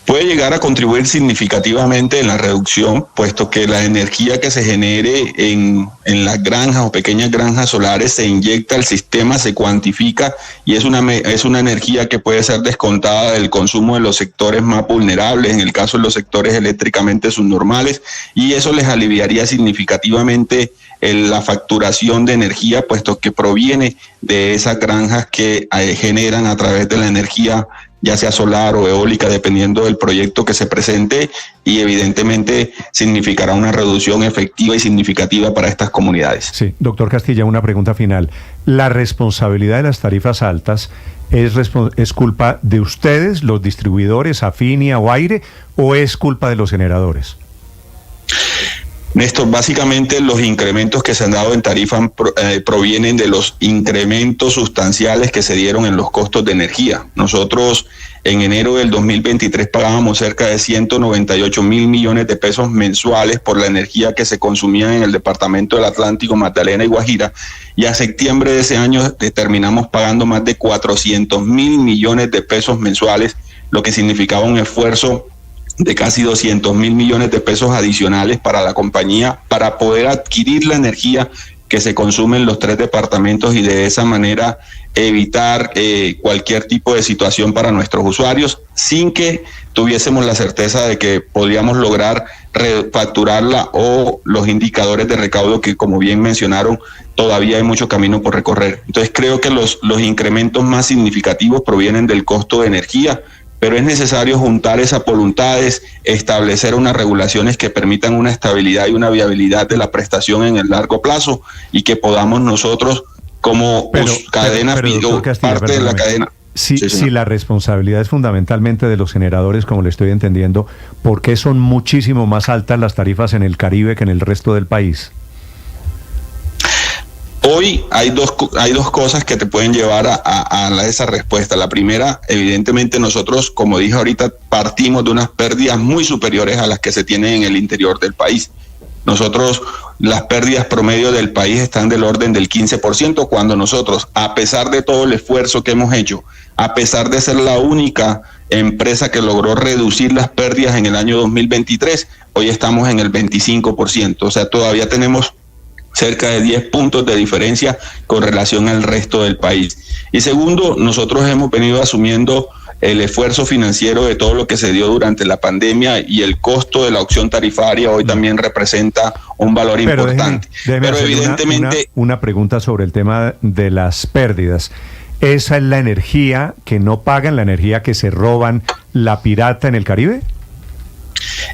Puede llegar a contribuir significativamente en la reducción, puesto que la energía que se genere en las granjas o pequeñas granjas solares se inyecta al sistema, se cuantifica y es una energía que puede ser descontada del consumo de los sectores más vulnerables, en el caso de los sectores eléctricamente subnormales, y eso les aliviaría significativamente la facturación de energía, puesto que proviene de esas granjas que generan a través de la energía, ya sea solar o eólica, dependiendo del proyecto que se presente, y evidentemente significará una reducción efectiva y significativa para estas comunidades. Sí, doctor Castilla, una pregunta final. ¿La responsabilidad de las tarifas altas es culpa de ustedes, los distribuidores, Afinia o Aire, o es culpa de los generadores? Néstor, básicamente los incrementos que se han dado en tarifa provienen de los incrementos sustanciales que se dieron en los costos de energía. Nosotros en enero del 2023 pagábamos cerca de 198 mil millones de pesos mensuales por la energía que se consumía en el departamento del Atlántico, Magdalena y Guajira, y a septiembre de ese año terminamos pagando más de 400 mil millones de pesos mensuales, lo que significaba un esfuerzo de casi 200 mil millones de pesos adicionales para la compañía para poder adquirir la energía que se consume en los 3 departamentos y de esa manera evitar cualquier tipo de situación para nuestros usuarios sin que tuviésemos la certeza de que podríamos lograr refacturarla o los indicadores de recaudo que, como bien mencionaron, todavía hay mucho camino por recorrer. Entonces creo que los incrementos más significativos provienen del costo de energía, pero es necesario juntar esas voluntades, establecer unas regulaciones que permitan una estabilidad y una viabilidad de la prestación en el largo plazo y que podamos nosotros como cadena, parte de la cadena. Si la responsabilidad es fundamentalmente de los generadores, como le estoy entendiendo, ¿por qué son muchísimo más altas las tarifas en el Caribe que en el resto del país? Hoy hay dos cosas que te pueden llevar a esa respuesta. La primera, evidentemente nosotros, como dije ahorita, partimos de unas pérdidas muy superiores a las que se tienen en el interior del país. Nosotros, las pérdidas promedio del país están del orden del 15%, cuando nosotros, a pesar de todo el esfuerzo que hemos hecho, a pesar de ser la única empresa que logró reducir las pérdidas en el año 2023, hoy estamos en el 25%. O sea, todavía tenemos cerca de 10 puntos de diferencia con relación al resto del país. Y segundo, nosotros hemos venido asumiendo el esfuerzo financiero de todo lo que se dio durante la pandemia y el costo de la opción tarifaria hoy también representa un valor importante. Déjeme hacer evidentemente una pregunta sobre el tema de las pérdidas. ¿Esa es la energía que no pagan, la energía que se roban, la pirata en el Caribe?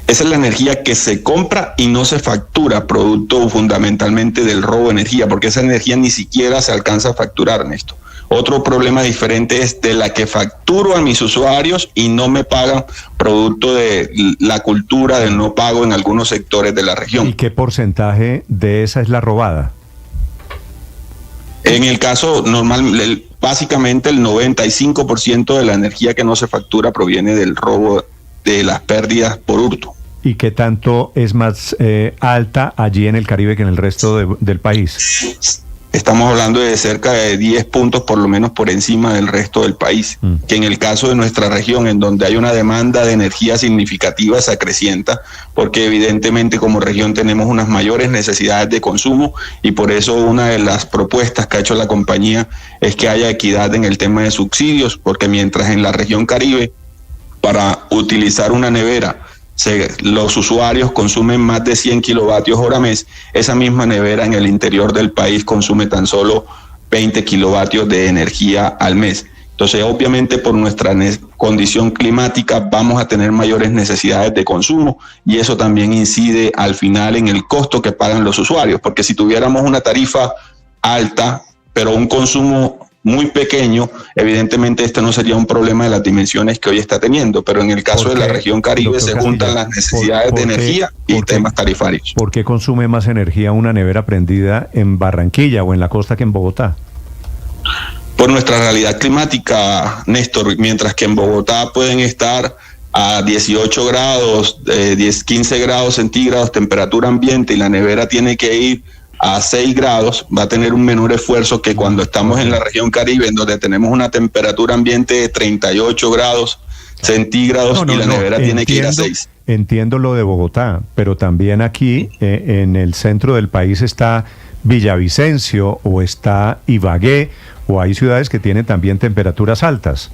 Esa es la energía que se compra y no se factura, producto fundamentalmente del robo de energía, porque esa energía ni siquiera se alcanza a facturar, Néstor. Otro problema diferente es de la que facturo a mis usuarios y no me pagan, producto de la cultura del no pago en algunos sectores de la región. ¿Y qué porcentaje de esa es la robada? En el caso normal, básicamente el 95% de la energía que no se factura proviene del robo de las pérdidas por hurto. ¿Y qué tanto es más alta allí en el Caribe que en el resto del país? Estamos hablando de cerca de 10 puntos por lo menos por encima del resto del país, que en el caso de nuestra región, en donde hay una demanda de energía significativa, se acrecienta, porque evidentemente como región tenemos unas mayores necesidades de consumo y por eso una de las propuestas que ha hecho la compañía es que haya equidad en el tema de subsidios, porque mientras en la región Caribe, para utilizar una nevera, los usuarios consumen más de 100 kilovatios hora mes, esa misma nevera en el interior del país consume tan solo 20 kilovatios de energía al mes. Entonces, obviamente, por nuestra condición climática vamos a tener mayores necesidades de consumo y eso también incide al final en el costo que pagan los usuarios, porque si tuviéramos una tarifa alta, pero un consumo muy pequeño, evidentemente este no sería un problema de las dimensiones que hoy está teniendo, pero en el caso de la región Caribe se juntan las necesidades de energía y temas tarifarios. ¿Por qué consume más energía una nevera prendida en Barranquilla o en la costa que en Bogotá? Por nuestra realidad climática, Néstor, mientras que en Bogotá pueden estar a 18 grados, 15 grados centígrados, temperatura ambiente, y la nevera tiene que ir a 6 grados, va a tener un menor esfuerzo que cuando estamos en la región Caribe, en donde tenemos una temperatura ambiente de 38 grados centígrados y la nevera tiene que ir a 6. Entiendo lo de Bogotá, pero también aquí en el centro del país está Villavicencio o está Ibagué, o hay ciudades que tienen también temperaturas altas.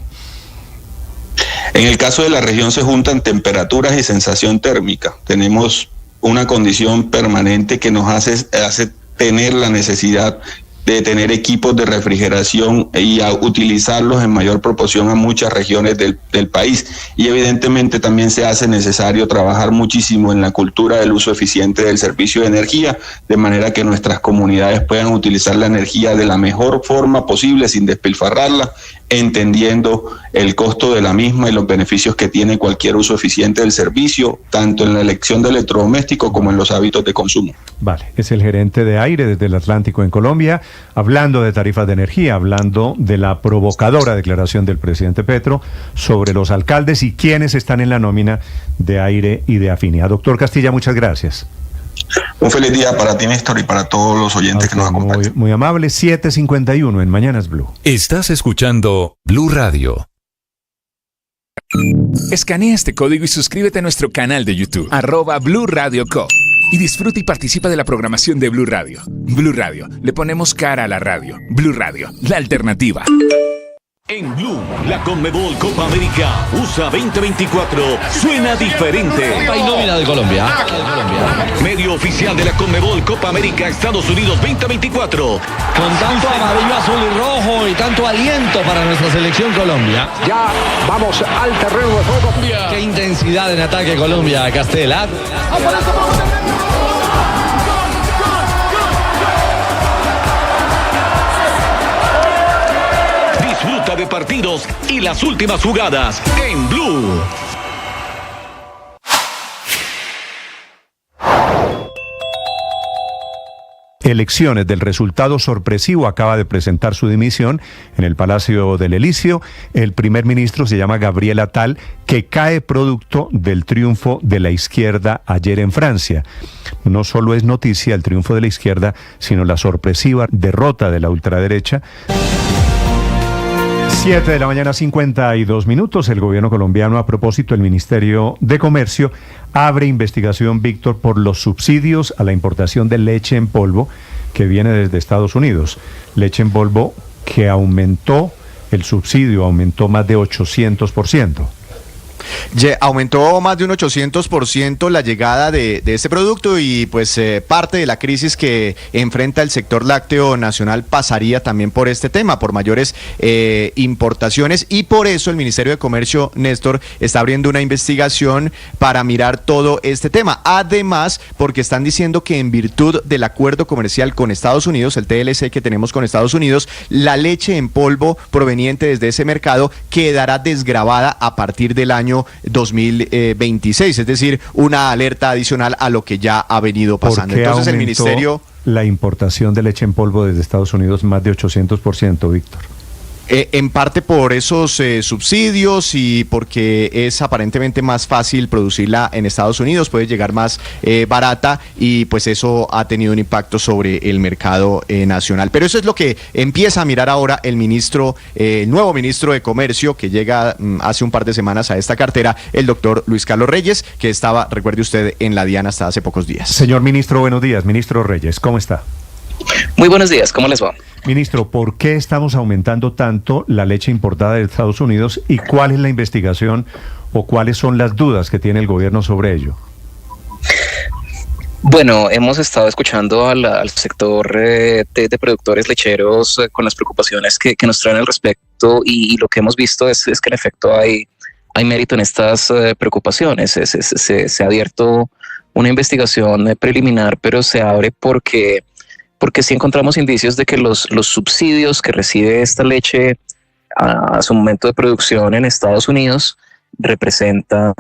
En el caso de la región se juntan temperaturas y sensación térmica. Tenemos una condición permanente que nos hace tener la necesidad de tener equipos de refrigeración y a utilizarlos en mayor proporción a muchas regiones del país. Y evidentemente también se hace necesario trabajar muchísimo en la cultura del uso eficiente del servicio de energía, de manera que nuestras comunidades puedan utilizar la energía de la mejor forma posible sin despilfarrarla, entendiendo el costo de la misma y los beneficios que tiene cualquier uso eficiente del servicio, tanto en la elección de electrodoméstico como en los hábitos de consumo. Vale, es el gerente de aire desde el Atlántico en Colombia, hablando de tarifas de energía, hablando de la provocadora declaración del presidente Petro sobre los alcaldes y quienes están en la nómina de aire y de Afinia. Doctor Castilla, muchas gracias. Un feliz día para ti, Néstor, y para todos los oyentes que nos acompañan. Muy amable, 7:51 en Mañanas Blue. Estás escuchando Blue Radio. Escanea este código y suscríbete a nuestro canal de YouTube, @Blue Radio Co. Y disfruta y participa de la programación de Blue Radio. Blue Radio, le ponemos cara a la radio. Blue Radio, la alternativa. En Blue, la Conmebol Copa América USA 2024 suena diferente. Hay nómina de Colombia. Medio oficial de la Conmebol Copa América Estados Unidos 2024. Con tanto amarillo, azul y rojo y tanto aliento para nuestra selección Colombia. Ya vamos al terreno de juego. Qué intensidad en ataque Colombia, Castela. Disfruta de partidos y las últimas jugadas en Blue. Elecciones del resultado sorpresivo acaba de presentar su dimisión en el Palacio del Elíseo. El primer ministro se llama Gabriel Attal, que cae producto del triunfo de la izquierda ayer en Francia. No solo es noticia el triunfo de la izquierda, sino la sorpresiva derrota de la ultraderecha. 7 de la mañana, 52 minutos. El gobierno colombiano, a propósito, el Ministerio de Comercio abre investigación, Víctor, por los subsidios a la importación de leche en polvo que viene desde Estados Unidos. Leche en polvo que aumentó, el subsidio aumentó más de 800%. Aumentó más de un 800% la llegada de este producto y pues parte de la crisis que enfrenta el sector lácteo nacional pasaría también por este tema, por mayores importaciones, y por eso el Ministerio de Comercio, Néstor, está abriendo una investigación para mirar todo este tema. Además, porque están diciendo que en virtud del acuerdo comercial con Estados Unidos, el TLC que tenemos con Estados Unidos, la leche en polvo proveniente desde ese mercado quedará desgravada a partir del año 2026, es decir, una alerta adicional a lo que ya ha venido pasando. Entonces el ministerio... La importación de leche en polvo desde Estados Unidos más de 800%, Víctor. En parte por esos subsidios y porque es aparentemente más fácil producirla en Estados Unidos, puede llegar más barata y pues eso ha tenido un impacto sobre el mercado nacional. Pero eso es lo que empieza a mirar ahora el nuevo ministro de Comercio que llega hace un par de semanas a esta cartera, el doctor Luis Carlos Reyes, que estaba, recuerde usted, en la DIAN hasta hace pocos días. Señor ministro, buenos días. Ministro Reyes, ¿cómo está? Muy buenos días, ¿cómo les va? Ministro, ¿por qué estamos aumentando tanto la leche importada de Estados Unidos y cuál es la investigación o cuáles son las dudas que tiene el gobierno sobre ello? Bueno, hemos estado escuchando al sector de productores lecheros con las preocupaciones que nos traen al respecto y lo que hemos visto es que en efecto hay mérito en estas preocupaciones. Se ha abierto una investigación preliminar, pero se abre porque sí encontramos indicios de que los subsidios que recibe esta leche a su momento de producción en Estados Unidos representan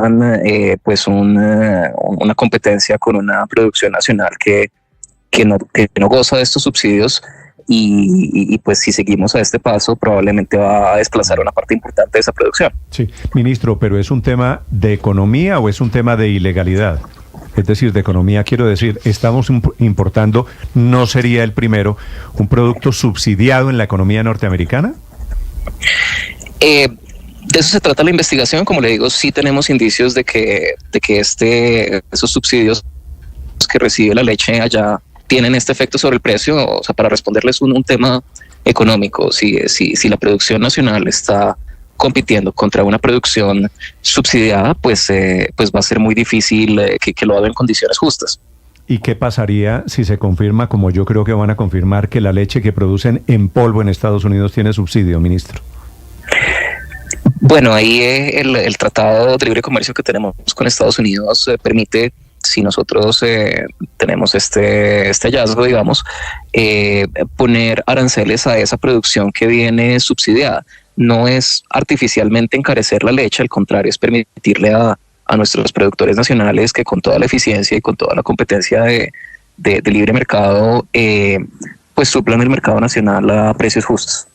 pues una competencia con una producción nacional que no goza de estos subsidios y pues si seguimos a este paso probablemente va a desplazar una parte importante de esa producción. Sí, ministro, pero ¿es un tema de economía o es un tema de ilegalidad? Es decir, de economía quiero decir, estamos importando, ¿no sería el primero, un producto subsidiado en la economía norteamericana? De eso se trata la investigación. Como le digo, sí tenemos indicios de que esos subsidios que recibe la leche allá tienen este efecto sobre el precio. O sea, para responderles un tema económico, si la producción nacional está compitiendo contra una producción subsidiada, pues va a ser muy difícil que lo haga en condiciones justas. ¿Y qué pasaría si se confirma, como yo creo que van a confirmar, que la leche que producen en polvo en Estados Unidos tiene subsidio, ministro? Bueno, ahí el Tratado de Libre Comercio que tenemos con Estados Unidos permite, si nosotros tenemos este hallazgo, digamos, poner aranceles a esa producción que viene subsidiada. No es artificialmente encarecer la leche, al contrario, es permitirle a nuestros productores nacionales que con toda la eficiencia y con toda la competencia de libre mercado, pues suplan el mercado nacional a precios justos.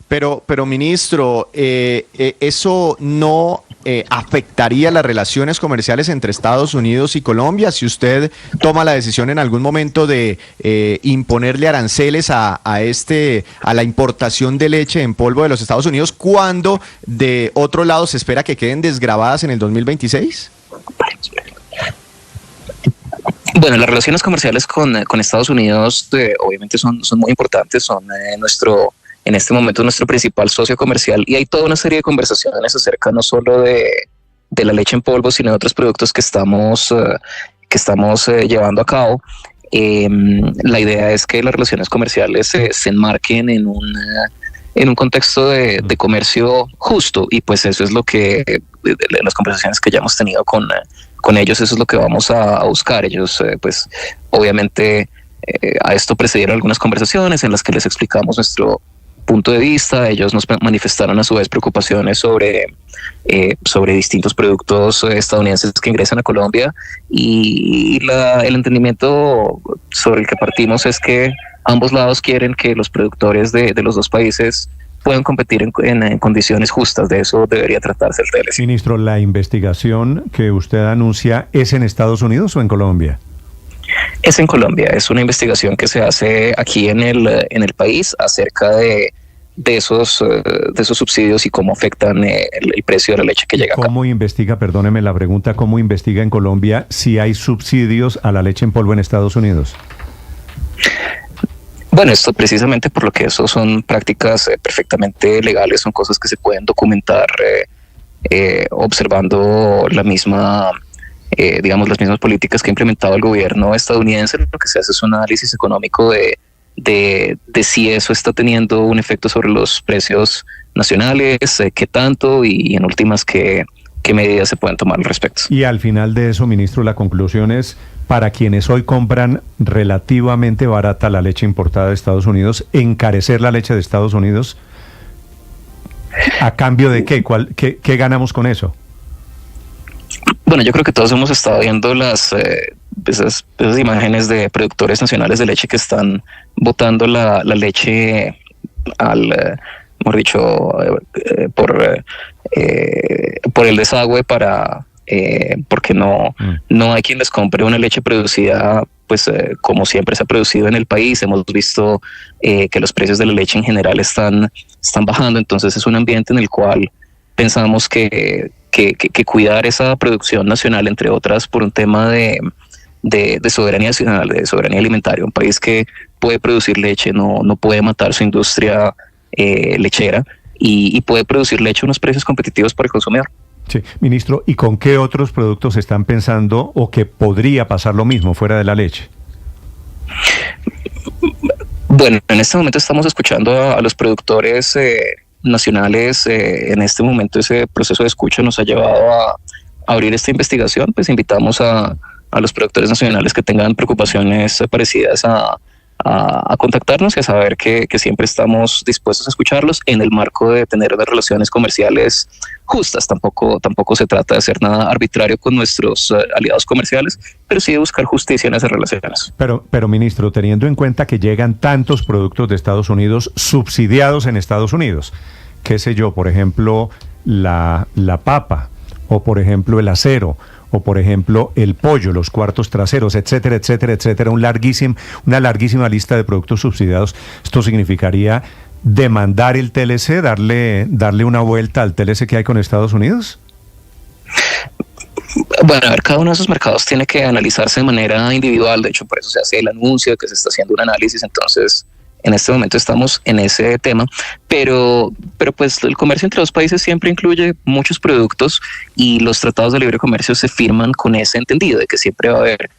Pero ministro, ¿eso no afectaría las relaciones comerciales entre Estados Unidos y Colombia si usted toma la decisión en algún momento de imponerle aranceles a la importación de leche en polvo de los Estados Unidos, cuando de otro lado se espera que queden desgravadas en el 2026? Bueno, las relaciones comerciales con Estados Unidos obviamente son muy importantes, son en este momento nuestro principal socio comercial, y hay toda una serie de conversaciones acerca no solo de la leche en polvo, sino de otros productos que estamos llevando a cabo. La idea es que las relaciones comerciales se enmarquen en un contexto de comercio justo, y pues eso es lo que de las conversaciones que ya hemos tenido con ellos, eso es lo que vamos a buscar. Ellos pues obviamente a esto precedieron algunas conversaciones en las que les explicamos nuestro punto de vista. Ellos nos manifestaron a su vez preocupaciones sobre distintos productos estadounidenses que ingresan a Colombia, y el entendimiento sobre el que partimos es que ambos lados quieren que los productores de los dos países puedan competir en condiciones justas. De eso debería tratarse el TLC. Ministro, ¿la investigación que usted anuncia es en Estados Unidos o en Colombia? Es en Colombia, es una investigación que se hace aquí en el país acerca de esos subsidios y cómo afectan el precio de la leche que llega acá. ¿Cómo investiga, perdóneme la pregunta, cómo investiga en Colombia si hay subsidios a la leche en polvo en Estados Unidos? Bueno, esto precisamente por lo que eso son prácticas perfectamente legales, son cosas que se pueden documentar observando las mismas políticas que ha implementado el gobierno estadounidense. Lo que se hace es un análisis económico de si eso está teniendo un efecto sobre los precios nacionales, qué tanto, y en últimas qué medidas se pueden tomar al respecto. Y al final de eso, ministro, la conclusión es, para quienes hoy compran relativamente barata la leche importada de Estados Unidos, encarecer la leche de Estados Unidos, ¿a cambio de qué? ¿Qué ganamos con eso? Bueno, yo creo que todos hemos estado viendo esas imágenes de productores nacionales de leche que están botando la leche por el desagüe porque no hay quien les compre una leche producida pues como siempre se ha producido en el país. Hemos visto que los precios de la leche en general están bajando, entonces es un ambiente en el cual pensamos que cuidar esa producción nacional, entre otras, por un tema de soberanía nacional, de soberanía alimentaria. Un país que puede producir leche no puede matar su industria lechera y puede producir leche a unos precios competitivos para el consumidor. Sí, ministro, ¿y con qué otros productos están pensando o que podría pasar lo mismo fuera de la leche? Bueno, en este momento estamos escuchando a los productores nacionales. En este momento ese proceso de escucha nos ha llevado a abrir esta investigación. Pues invitamos a los productores nacionales que tengan preocupaciones parecidas a contactarnos y a saber que siempre estamos dispuestos a escucharlos en el marco de tener unas relaciones comerciales justas. Tampoco se trata de hacer nada arbitrario con nuestros aliados comerciales, pero sí de buscar justicia en esas relaciones. Pero ministro, teniendo en cuenta que llegan tantos productos de Estados Unidos subsidiados en Estados Unidos, qué sé yo, por ejemplo, la papa, o por ejemplo el acero, o por ejemplo el pollo, los cuartos traseros, etcétera, etcétera, etcétera, una larguísima lista de productos subsidiados. Esto significaría demandar el TLC, darle una vuelta al TLC que hay con Estados Unidos. Bueno, a ver, cada uno de esos mercados tiene que analizarse de manera individual. De hecho, por eso se hace el anuncio de que se está haciendo un análisis. Entonces, en este momento estamos en ese tema, pero pues el comercio entre los países siempre incluye muchos productos y los tratados de libre comercio se firman con ese entendido de que siempre va a haber